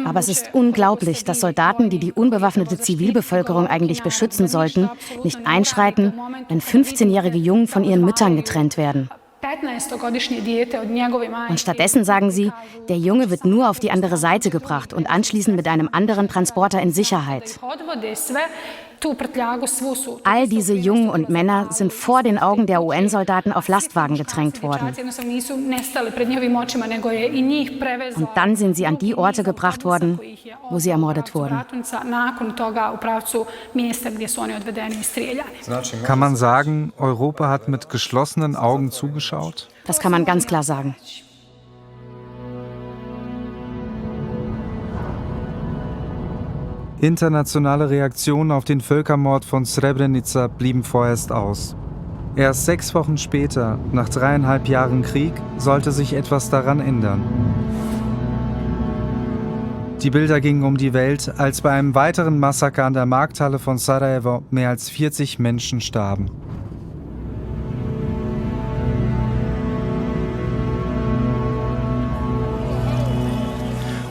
Aber es ist unglaublich, dass Soldaten, die die unbewaffnete Zivilbevölkerung eigentlich beschützen sollten, nicht einschreiten, wenn 15-jährige Jungen von ihren Müttern getrennt werden. Und stattdessen sagen sie, der Junge wird nur auf die andere Seite gebracht und anschließend mit einem anderen Transporter in Sicherheit. All diese Jungen und Männer sind vor den Augen der UN-Soldaten auf Lastwagen gedrängt worden. Und dann sind sie an die Orte gebracht worden, wo sie ermordet wurden. Kann man sagen, Europa hat mit geschlossenen Augen zugeschaut? Das kann man ganz klar sagen. Internationale Reaktionen auf den Völkermord von Srebrenica blieben vorerst aus. Erst 6 Wochen später, nach 3,5 Jahren Krieg, sollte sich etwas daran ändern. Die Bilder gingen um die Welt, als bei einem weiteren Massaker an der Markthalle von Sarajevo mehr als 40 Menschen starben.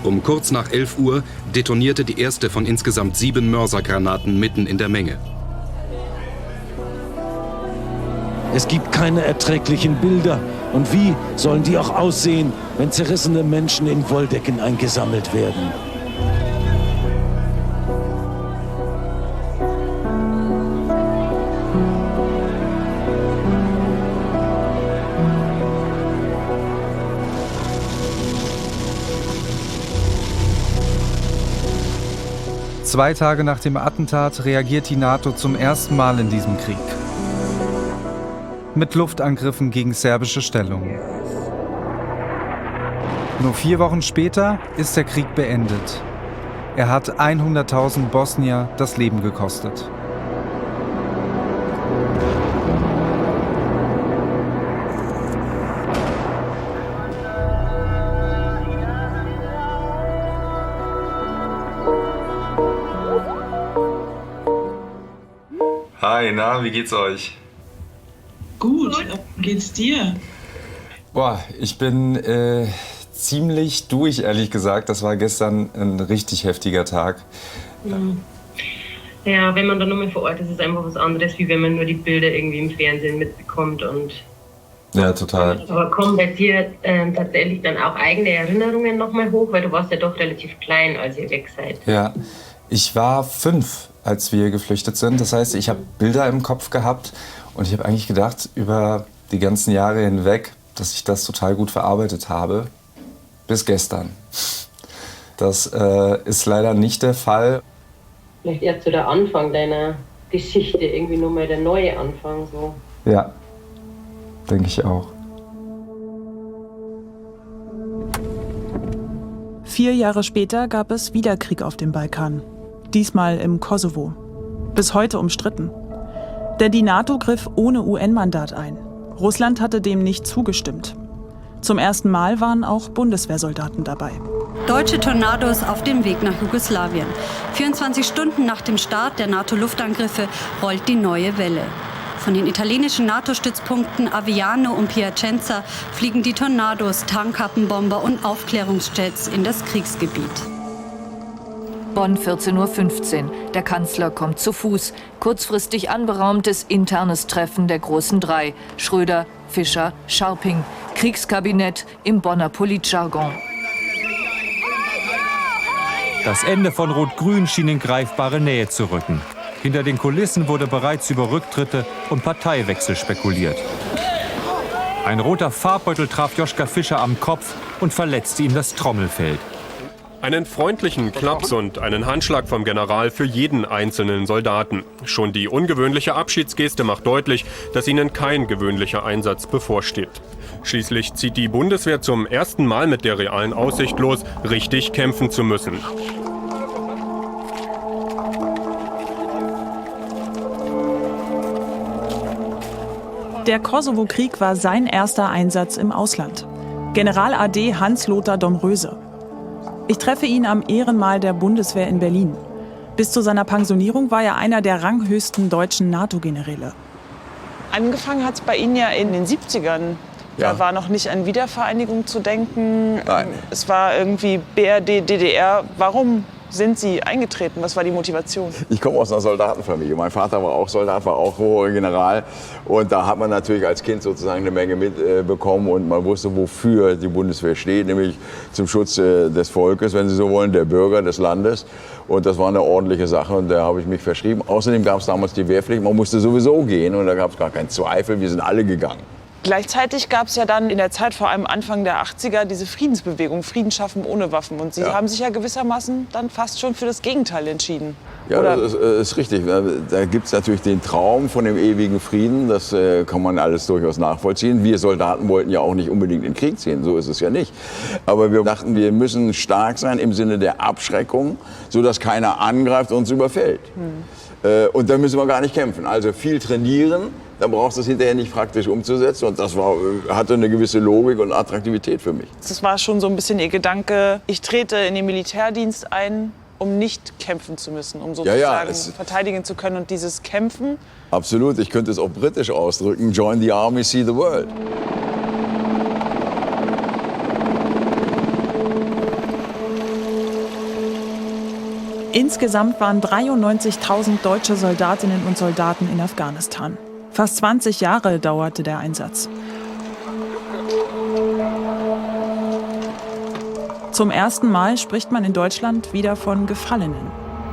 Um kurz nach 11 Uhr detonierte die erste von insgesamt 7 Mörsergranaten mitten in der Menge. Es gibt keine erträglichen Bilder. Und wie sollen die auch aussehen, wenn zerrissene Menschen in Wolldecken eingesammelt werden? Zwei Tage nach dem Attentat reagiert die NATO zum ersten Mal in diesem Krieg. Mit Luftangriffen gegen serbische Stellungen. Nur 4 Wochen später ist der Krieg beendet. Er hat 100.000 Bosnier das Leben gekostet. Hi, na, wie geht's euch? Gut, wie geht's dir? Boah, ich bin ziemlich durch, ehrlich gesagt. Das war gestern ein richtig heftiger Tag. Ja, wenn man dann nochmal vor Ort ist, ist es einfach was anderes, wie wenn man nur die Bilder irgendwie im Fernsehen mitbekommt. Ja, total. Aber kommen bei dir tatsächlich dann auch eigene Erinnerungen nochmal hoch? Weil du warst ja doch relativ klein, als ihr weg seid. Ja, ich war 5, als wir geflüchtet sind. Das heißt, ich habe Bilder im Kopf gehabt und ich habe eigentlich gedacht, über die ganzen Jahre hinweg, dass ich das total gut verarbeitet habe. Bis gestern. Das ist leider nicht der Fall. Vielleicht erst so der Anfang deiner Geschichte, irgendwie nur mal der neue Anfang. So. Ja, denke ich auch. 4 Jahre später gab es wieder Krieg auf dem Balkan. Diesmal im Kosovo. Bis heute umstritten. Denn die NATO griff ohne UN-Mandat ein. Russland hatte dem nicht zugestimmt. Zum ersten Mal waren auch Bundeswehrsoldaten dabei. Deutsche Tornados auf dem Weg nach Jugoslawien. 24 Stunden nach dem Start der NATO-Luftangriffe rollt die neue Welle. Von den italienischen NATO-Stützpunkten Aviano und Piacenza fliegen die Tornados, Tarnkappenbomber und Aufklärungsjets in das Kriegsgebiet. Bonn, 14:15 Uhr. Der Kanzler kommt zu Fuß. Kurzfristig anberaumtes internes Treffen der großen 3. Schröder, Fischer, Scharping. Kriegskabinett im Bonner Politjargon. Das Ende von Rot-Grün schien in greifbare Nähe zu rücken. Hinter den Kulissen wurde bereits über Rücktritte und Parteiwechsel spekuliert. Ein roter Farbbeutel traf Joschka Fischer am Kopf und verletzte ihm das Trommelfell. Einen freundlichen Klaps und einen Handschlag vom General für jeden einzelnen Soldaten. Schon die ungewöhnliche Abschiedsgeste macht deutlich, dass ihnen kein gewöhnlicher Einsatz bevorsteht. Schließlich zieht die Bundeswehr zum ersten Mal mit der realen Aussicht los, richtig kämpfen zu müssen. Der Kosovo-Krieg war sein erster Einsatz im Ausland. General AD Hans-Lothar Domröse. Ich treffe ihn am Ehrenmal der Bundeswehr in Berlin. Bis zu seiner Pensionierung war er einer der ranghöchsten deutschen NATO-Generäle. Angefangen hat es bei Ihnen ja in den 70ern. Ja. Da war noch nicht an Wiedervereinigung zu denken. Nein. Es war irgendwie BRD, DDR. Warum sind Sie eingetreten? Was war die Motivation? Ich komme aus einer Soldatenfamilie. Mein Vater war auch Soldat, war auch hoher General. Und da hat man natürlich als Kind sozusagen eine Menge mitbekommen. Und man wusste, wofür die Bundeswehr steht, nämlich zum Schutz des Volkes, wenn Sie so wollen, der Bürger des Landes. Und das war eine ordentliche Sache und da habe ich mich verschrieben. Außerdem gab es damals die Wehrpflicht. Man musste sowieso gehen und da gab es gar keinen Zweifel. Wir sind alle gegangen. Gleichzeitig gab es ja dann in der Zeit, vor allem Anfang der 80er, diese Friedensbewegung, Frieden schaffen ohne Waffen. Und Sie haben sich ja gewissermaßen dann fast schon für das Gegenteil entschieden. Ja, das ist richtig. Da gibt es natürlich den Traum von dem ewigen Frieden. Das kann man alles durchaus nachvollziehen. Wir Soldaten wollten ja auch nicht unbedingt in den Krieg ziehen. So ist es ja nicht. Aber wir dachten, wir müssen stark sein im Sinne der Abschreckung, sodass keiner angreift und uns überfällt. Und da müssen wir gar nicht kämpfen. Also viel trainieren. Dann brauchst du es hinterher nicht praktisch umzusetzen. Und das hatte eine gewisse Logik und Attraktivität für mich. Das war schon so ein bisschen Ihr Gedanke, ich trete in den Militärdienst ein, um nicht kämpfen zu müssen, um sozusagen verteidigen zu können. Und dieses Kämpfen? Absolut, ich könnte es auch britisch ausdrücken. Join the army, see the world. Insgesamt waren 93.000 deutsche Soldatinnen und Soldaten in Afghanistan. Fast 20 Jahre dauerte der Einsatz. Zum ersten Mal spricht man in Deutschland wieder von Gefallenen.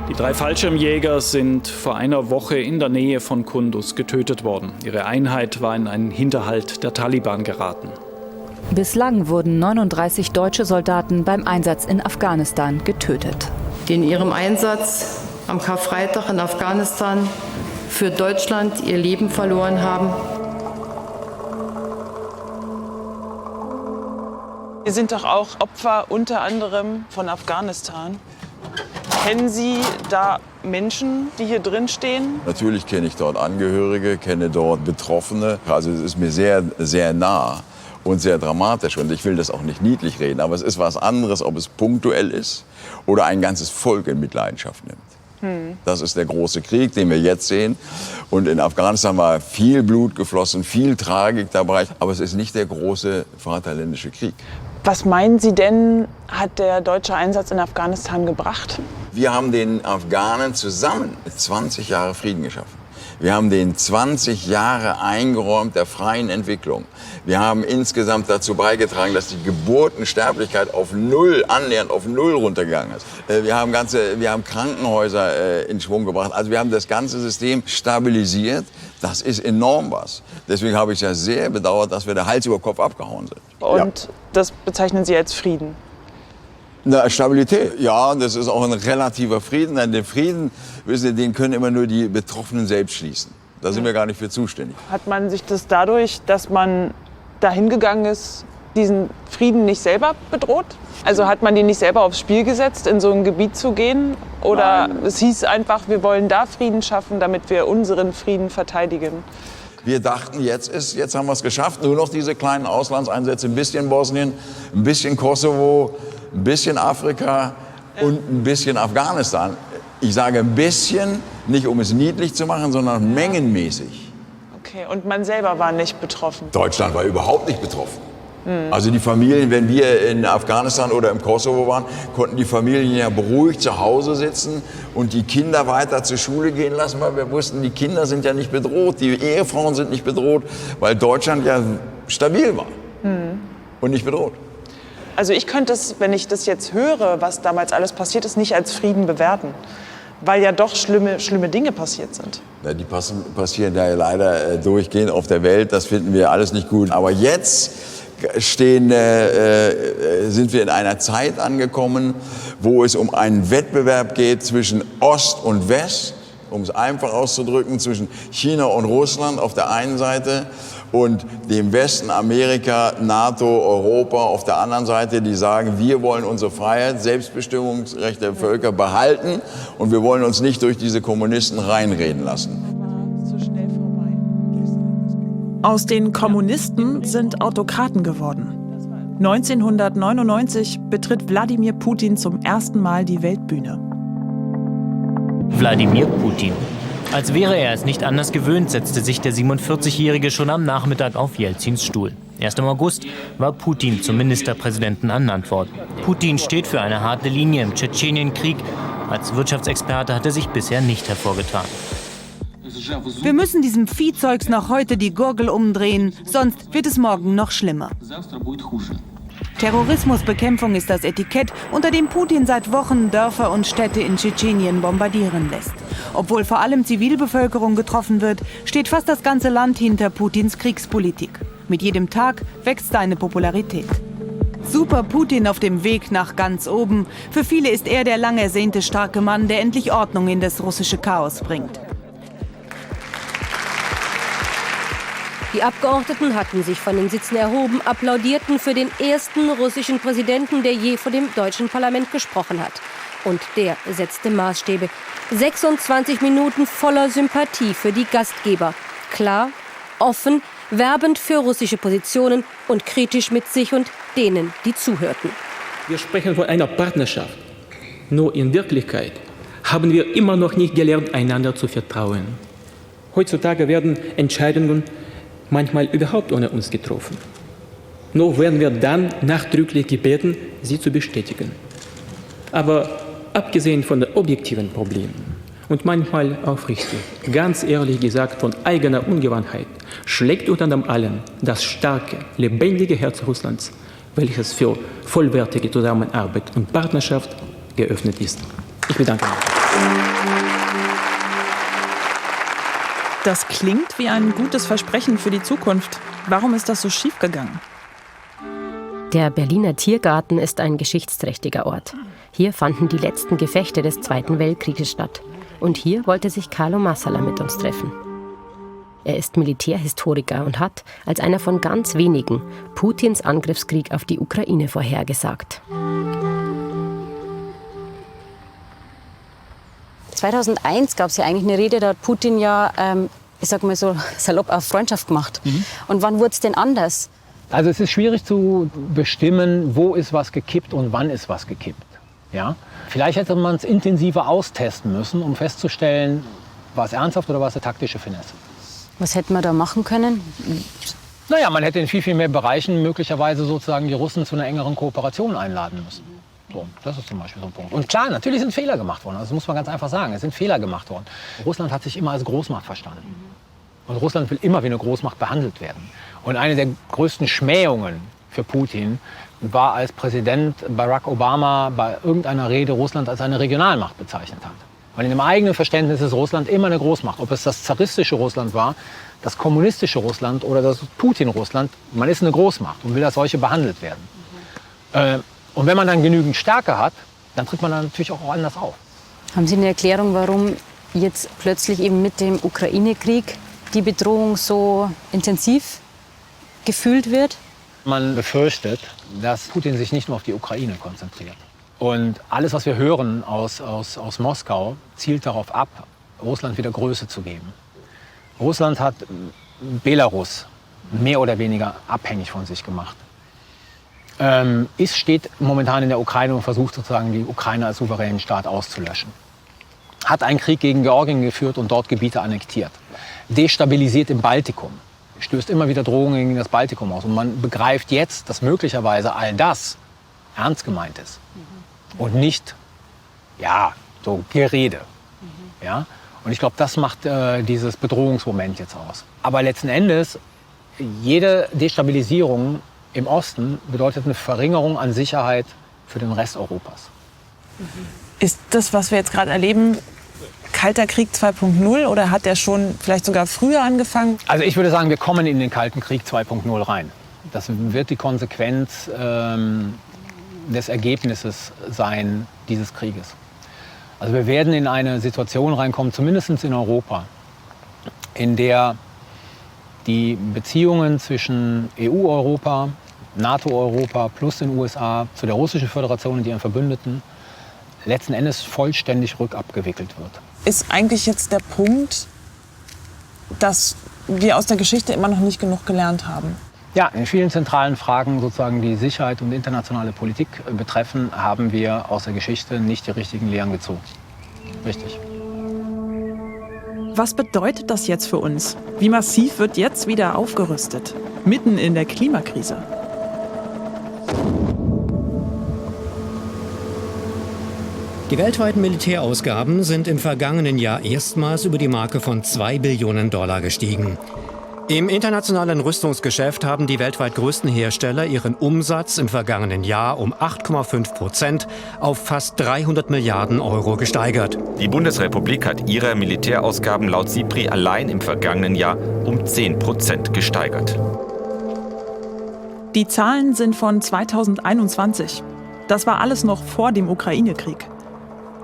Die 3 Fallschirmjäger sind vor einer Woche in der Nähe von Kunduz getötet worden. Ihre Einheit war in einen Hinterhalt der Taliban geraten. Bislang wurden 39 deutsche Soldaten beim Einsatz in Afghanistan getötet. Die in ihrem Einsatz am Karfreitag in Afghanistan für Deutschland ihr Leben verloren haben. Sie sind doch auch Opfer unter anderem von Afghanistan. Kennen Sie da Menschen, die hier drin stehen? Natürlich kenne ich dort Angehörige, kenne dort Betroffene. Also es ist mir sehr, sehr nah und sehr dramatisch. Und ich will das auch nicht niedlich reden, aber es ist was anderes, ob es punktuell ist oder ein ganzes Volk in Mitleidenschaft nimmt. Das ist der große Krieg, den wir jetzt sehen. Und in Afghanistan war viel Blut geflossen, viel Tragik dabei. Aber es ist nicht der große Vaterländische Krieg. Was meinen Sie denn, hat der deutsche Einsatz in Afghanistan gebracht? Wir haben den Afghanen zusammen 20 Jahre Frieden geschaffen. Wir haben den 20 Jahre eingeräumt der freien Entwicklung. Wir haben insgesamt dazu beigetragen, dass die Geburtensterblichkeit auf null, annähernd auf null runtergegangen ist. Wir haben Krankenhäuser in Schwung gebracht. Also wir haben das ganze System stabilisiert. Das ist enorm was. Deswegen habe ich es ja sehr bedauert, dass wir der Hals über Kopf abgehauen sind. Und das bezeichnen Sie als Frieden? Na, Stabilität, ja, das ist auch ein relativer Frieden. Denn den Frieden, wissen Sie, den können immer nur die Betroffenen selbst schließen. Da sind wir gar nicht für zuständig. Hat man sich das dadurch, dass man dahin gegangen ist, diesen Frieden nicht selber bedroht? Also hat man den nicht selber aufs Spiel gesetzt, in so ein Gebiet zu gehen? Oder es hieß einfach, wir wollen da Frieden schaffen, damit wir unseren Frieden verteidigen? Wir dachten, jetzt haben wir es geschafft. Nur noch diese kleinen Auslandseinsätze, ein bisschen Bosnien, ein bisschen Kosovo, ein bisschen Afrika und ein bisschen Afghanistan. Ich sage ein bisschen, nicht um es niedlich zu machen, sondern mengenmäßig. Okay, und man selber war nicht betroffen? Deutschland war überhaupt nicht betroffen. Also die Familien, wenn wir in Afghanistan oder im Kosovo waren, konnten die Familien ja beruhigt zu Hause sitzen und die Kinder weiter zur Schule gehen lassen, weil wir wussten, die Kinder sind ja nicht bedroht, die Ehefrauen sind nicht bedroht, weil Deutschland ja stabil war und nicht bedroht. Also ich könnte es, wenn ich das jetzt höre, was damals alles passiert ist, nicht als Frieden bewerten, weil ja doch schlimme Dinge passiert sind. Ja, die passieren ja leider durchgehend auf der Welt, das finden wir alles nicht gut. Aber jetzt sind wir in einer Zeit angekommen, wo es um einen Wettbewerb geht zwischen Ost und West, um es einfach auszudrücken, zwischen China und Russland auf der einen Seite und dem Westen, Amerika, NATO, Europa auf der anderen Seite, die sagen, wir wollen unsere Freiheit, Selbstbestimmungsrecht der Völker behalten und wir wollen uns nicht durch diese Kommunisten reinreden lassen. Aus den Kommunisten sind Autokraten geworden. 1999 betritt Wladimir Putin zum ersten Mal die Weltbühne. Wladimir Putin. Als wäre er es nicht anders gewöhnt, setzte sich der 47-Jährige schon am Nachmittag auf Jelzins Stuhl. Erst im August war Putin zum Ministerpräsidenten ernannt worden. Putin steht für eine harte Linie im Tschetschenienkrieg. Als Wirtschaftsexperte hat er sich bisher nicht hervorgetan. Wir müssen diesem Viehzeugs noch heute die Gurgel umdrehen, sonst wird es morgen noch schlimmer. Terrorismusbekämpfung ist das Etikett, unter dem Putin seit Wochen Dörfer und Städte in Tschetschenien bombardieren lässt. Obwohl vor allem Zivilbevölkerung getroffen wird, steht fast das ganze Land hinter Putins Kriegspolitik. Mit jedem Tag wächst seine Popularität. Super Putin auf dem Weg nach ganz oben. Für viele ist er der lang ersehnte starke Mann, der endlich Ordnung in das russische Chaos bringt. Die Abgeordneten hatten sich von den Sitzen erhoben, applaudierten für den ersten russischen Präsidenten, der je vor dem deutschen Parlament gesprochen hat. Und der setzte Maßstäbe. 26 Minuten voller Sympathie für die Gastgeber. Klar, offen, werbend für russische Positionen und kritisch mit sich und denen, die zuhörten. Wir sprechen von einer Partnerschaft. Nur in Wirklichkeit haben wir immer noch nicht gelernt, einander zu vertrauen. Heutzutage werden Entscheidungen manchmal überhaupt ohne uns getroffen. Nur werden wir dann nachdrücklich gebeten, sie zu bestätigen. Aber abgesehen von den objektiven Problemen und manchmal aufrichtig, ganz ehrlich gesagt von eigener Ungewandtheit, schlägt unter allem das starke, lebendige Herz Russlands, welches für vollwertige Zusammenarbeit und Partnerschaft geöffnet ist. Ich bedanke mich. Das klingt wie ein gutes Versprechen für die Zukunft. Warum ist das so schief gegangen? Der Berliner Tiergarten ist ein geschichtsträchtiger Ort. Hier fanden die letzten Gefechte des Zweiten Weltkrieges statt. Und hier wollte sich Carlo Massala mit uns treffen. Er ist Militärhistoriker und hat, als einer von ganz wenigen, Putins Angriffskrieg auf die Ukraine vorhergesagt. 2001 gab es ja eigentlich eine Rede, da hat Putin ja, ich sag mal so salopp, auf Freundschaft gemacht. Und wann wurde es denn anders? Also es ist schwierig zu bestimmen, wo ist was gekippt und wann ist was gekippt. Ja? Vielleicht hätte man es intensiver austesten müssen, um festzustellen, war es ernsthaft oder war es eine taktische Finesse. Was hätte man da machen können? Naja, man hätte in viel, viel mehr Bereichen möglicherweise sozusagen die Russen zu einer engeren Kooperation einladen müssen. So, das ist zum Beispiel so ein Punkt. Und klar, natürlich sind Fehler gemacht worden. Also das muss man ganz einfach sagen. Es sind Fehler gemacht worden. Russland hat sich immer als Großmacht verstanden. Und Russland will immer wie eine Großmacht behandelt werden. Und eine der größten Schmähungen für Putin war, als Präsident Barack Obama bei irgendeiner Rede Russland als eine Regionalmacht bezeichnet hat. Weil in dem eigenen Verständnis ist Russland immer eine Großmacht. Ob es das zaristische Russland war, das kommunistische Russland oder das Putin-Russland, man ist eine Großmacht und will als solche behandelt werden. Und wenn man dann genügend Stärke hat, dann tritt man dann natürlich auch anders auf. Haben Sie eine Erklärung, warum jetzt plötzlich eben mit dem Ukraine-Krieg die Bedrohung so intensiv gefühlt wird? Man befürchtet, dass Putin sich nicht nur auf die Ukraine konzentriert. Und alles, was wir hören aus Moskau, zielt darauf ab, Russland wieder Größe zu geben. Russland hat Belarus mehr oder weniger abhängig von sich gemacht. Steht momentan in der Ukraine und versucht sozusagen die Ukraine als souveränen Staat auszulöschen. Hat einen Krieg gegen Georgien geführt und dort Gebiete annektiert. Destabilisiert im Baltikum. Stößt immer wieder Drohungen gegen das Baltikum aus. Und man begreift jetzt, dass möglicherweise all das ernst gemeint ist. Und nicht, ja, so Gerede. Ja? Und ich glaube, das macht dieses Bedrohungsmoment jetzt aus. Aber letzten Endes, jede Destabilisierung im Osten bedeutet eine Verringerung an Sicherheit für den Rest Europas. Ist das, was wir jetzt gerade erleben, Kalter Krieg 2.0 oder hat der schon vielleicht sogar früher angefangen? Also ich würde sagen, wir kommen in den Kalten Krieg 2.0 rein. Das wird die Konsequenz des Ergebnisses sein dieses Krieges. Also wir werden in eine Situation reinkommen, zumindest in Europa, in der die Beziehungen zwischen EU-Europa, NATO-Europa plus den USA zu der Russischen Föderation und ihren Verbündeten letzten Endes vollständig rückabgewickelt wird. Ist eigentlich jetzt der Punkt, dass wir aus der Geschichte immer noch nicht genug gelernt haben? Ja, in vielen zentralen Fragen, sozusagen die Sicherheit und internationale Politik betreffen, haben wir aus der Geschichte nicht die richtigen Lehren gezogen. Richtig. Was bedeutet das jetzt für uns? Wie massiv wird jetzt wieder aufgerüstet? Mitten in der Klimakrise. Die weltweiten Militärausgaben sind im vergangenen Jahr erstmals über die Marke von 2 Billionen Dollar gestiegen. Im internationalen Rüstungsgeschäft haben die weltweit größten Hersteller ihren Umsatz im vergangenen Jahr um 8,5% auf fast 300 Milliarden Euro gesteigert. Die Bundesrepublik hat ihre Militärausgaben laut SIPRI allein im vergangenen Jahr um 10% gesteigert. Die Zahlen sind von 2021. Das war alles noch vor dem Ukraine-Krieg.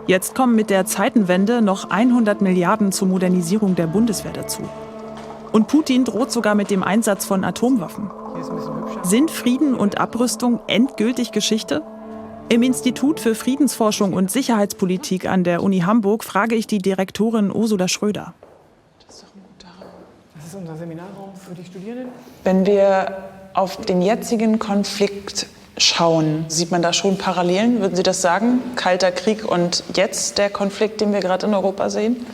Jetzt kommen mit der Zeitenwende noch 100 Milliarden zur Modernisierung der Bundeswehr dazu. Und Putin droht sogar mit dem Einsatz von Atomwaffen. Sind Frieden und Abrüstung endgültig Geschichte? Im Institut für Friedensforschung und Sicherheitspolitik an der Uni Hamburg frage ich die Direktorin Ursula Schröder. Das ist unser Seminarraum für die Studierenden. Wenn wir auf den jetzigen Konflikt schauen, sieht man da schon Parallelen? Würden Sie das sagen? Kalter Krieg und jetzt der Konflikt, den wir gerade in Europa sehen?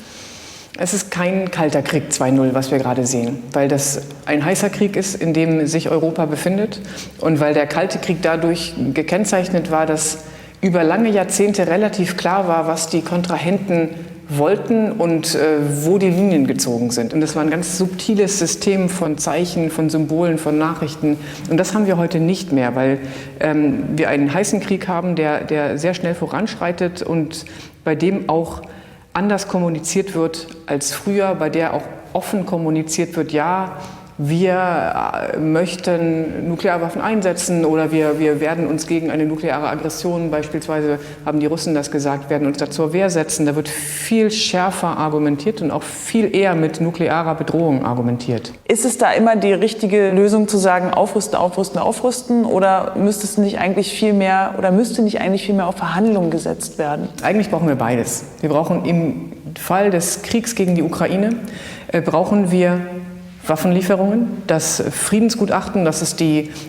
Es ist kein kalter Krieg 2.0, was wir gerade sehen, weil das ein heißer Krieg ist, in dem sich Europa befindet und weil der Kalte Krieg dadurch gekennzeichnet war, dass über lange Jahrzehnte relativ klar war, was die Kontrahenten wollten und wo die Linien gezogen sind. Und das war ein ganz subtiles System von Zeichen, von Symbolen, von Nachrichten. Und das haben wir heute nicht mehr, weil wir einen heißen Krieg haben, der sehr schnell voranschreitet und bei dem auch anders kommuniziert wird als früher, bei der auch offen kommuniziert wird, ja, wir möchten Nuklearwaffen einsetzen oder wir werden uns gegen eine nukleare Aggression, beispielsweise haben die Russen das gesagt, werden uns da zur Wehr setzen. Da wird viel schärfer argumentiert und auch viel eher mit nuklearer Bedrohung argumentiert. Ist es da immer die richtige Lösung zu sagen, aufrüsten, aufrüsten, aufrüsten? Oder müsste nicht eigentlich viel mehr auf Verhandlungen gesetzt werden? Eigentlich brauchen wir beides. Wir brauchen im Fall des Kriegs gegen die Ukraine, brauchen wir Waffenlieferungen, das Friedensgutachten, das ist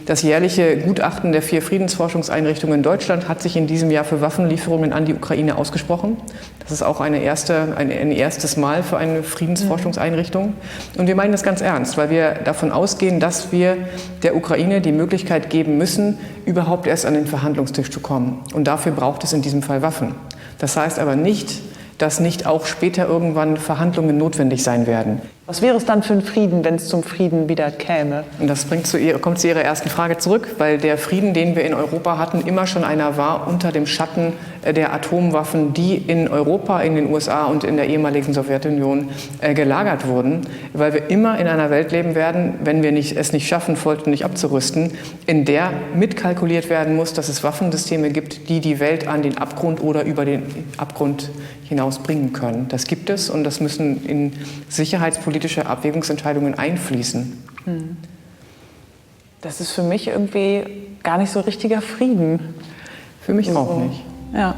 das jährliche Gutachten der 4 Friedensforschungseinrichtungen in Deutschland, hat sich in diesem Jahr für Waffenlieferungen an die Ukraine ausgesprochen. Das ist auch ein erstes Mal für eine Friedensforschungseinrichtung. Und wir meinen das ganz ernst, weil wir davon ausgehen, dass wir der Ukraine die Möglichkeit geben müssen, überhaupt erst an den Verhandlungstisch zu kommen. Und dafür braucht es in diesem Fall Waffen. Das heißt aber nicht, dass nicht auch später irgendwann Verhandlungen notwendig sein werden. Was wäre es dann für ein Frieden, wenn es zum Frieden wieder käme? Und das kommt zu Ihrer ersten Frage zurück, weil der Frieden, den wir in Europa hatten, immer schon einer war unter dem Schatten der Atomwaffen, die in Europa, in den USA und in der ehemaligen Sowjetunion gelagert wurden, weil wir immer in einer Welt leben werden, wenn wir es nicht schaffen, vollständig abzurüsten, in der mitkalkuliert werden muss, dass es Waffensysteme gibt, die die Welt an den Abgrund oder über den Abgrund hinaus bringen können. Das gibt es und das müssen in sicherheitspolitische Abwägungsentscheidungen einfließen. Das ist für mich irgendwie gar nicht so richtiger Frieden. Für mich auch nicht. Ja.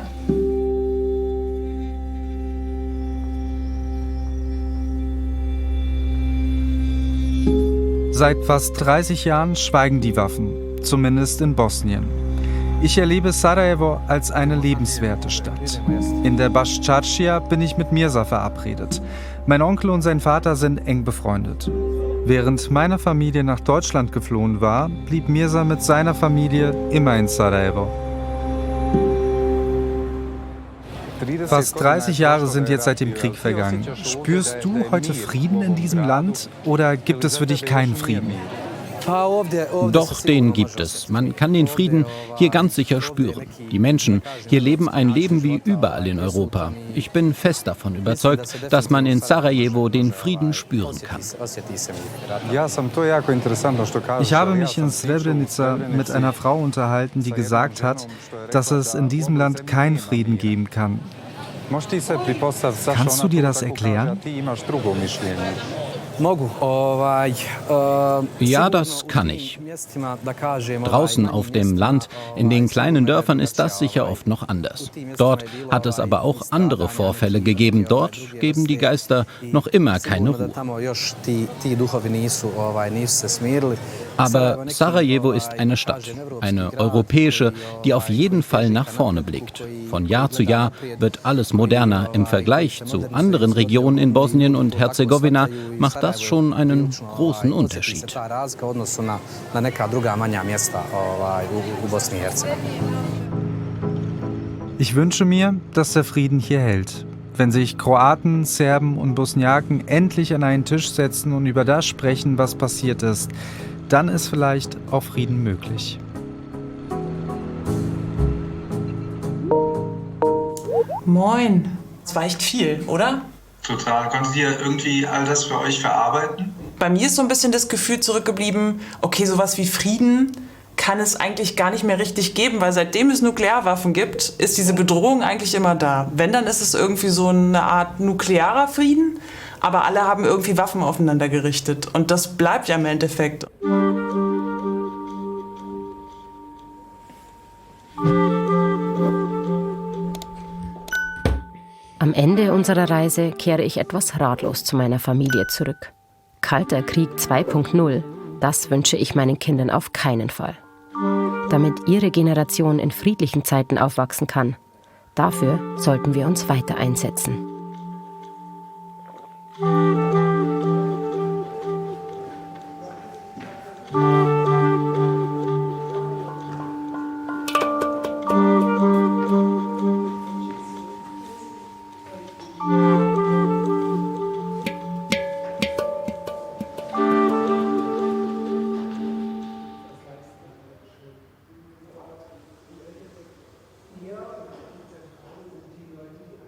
Seit fast 30 Jahren schweigen die Waffen, zumindest in Bosnien. Ich erlebe Sarajevo als eine lebenswerte Stadt. In der Baščaršija bin ich mit Mirza verabredet. Mein Onkel und sein Vater sind eng befreundet. Während meine Familie nach Deutschland geflohen war, blieb Mirza mit seiner Familie immer in Sarajevo. Fast 30 Jahre sind jetzt seit dem Krieg vergangen. Spürst du heute Frieden in diesem Land oder gibt es für dich keinen Frieden? Doch, den gibt es. Man kann den Frieden hier ganz sicher spüren. Die Menschen hier leben ein Leben wie überall in Europa. Ich bin fest davon überzeugt, dass man in Sarajevo den Frieden spüren kann. Ich habe mich in Srebrenica mit einer Frau unterhalten, die gesagt hat, dass es in diesem Land keinen Frieden geben kann. Kannst du dir das erklären? Ja, das kann ich. Draußen auf dem Land, in den kleinen Dörfern ist das sicher oft noch anders. Dort hat es aber auch andere Vorfälle gegeben. Dort geben die Geister noch immer keine Ruhe. Aber Sarajevo ist eine Stadt, eine europäische, die auf jeden Fall nach vorne blickt. Von Jahr zu Jahr wird alles moderner. Im Vergleich zu anderen Regionen in Bosnien und Herzegowina macht das schon einen großen Unterschied. Ich wünsche mir, dass der Frieden hier hält. Wenn sich Kroaten, Serben und Bosniaken endlich an einen Tisch setzen und über das sprechen, was passiert ist, dann ist vielleicht auch Frieden möglich. Moin. Das war echt viel, oder? Total. Konntet ihr irgendwie all das für euch verarbeiten? Bei mir ist so ein bisschen das Gefühl zurückgeblieben, okay, sowas wie Frieden kann es eigentlich gar nicht mehr richtig geben, weil seitdem es Nuklearwaffen gibt, ist diese Bedrohung eigentlich immer da. Wenn, dann ist es irgendwie so eine Art nuklearer Frieden, aber alle haben irgendwie Waffen aufeinander gerichtet. Und das bleibt ja im Endeffekt. Am Ende unserer Reise kehre ich etwas ratlos zu meiner Familie zurück. Kalter Krieg 2.0, das wünsche ich meinen Kindern auf keinen Fall. Damit ihre Generation in friedlichen Zeiten aufwachsen kann, dafür sollten wir uns weiter einsetzen.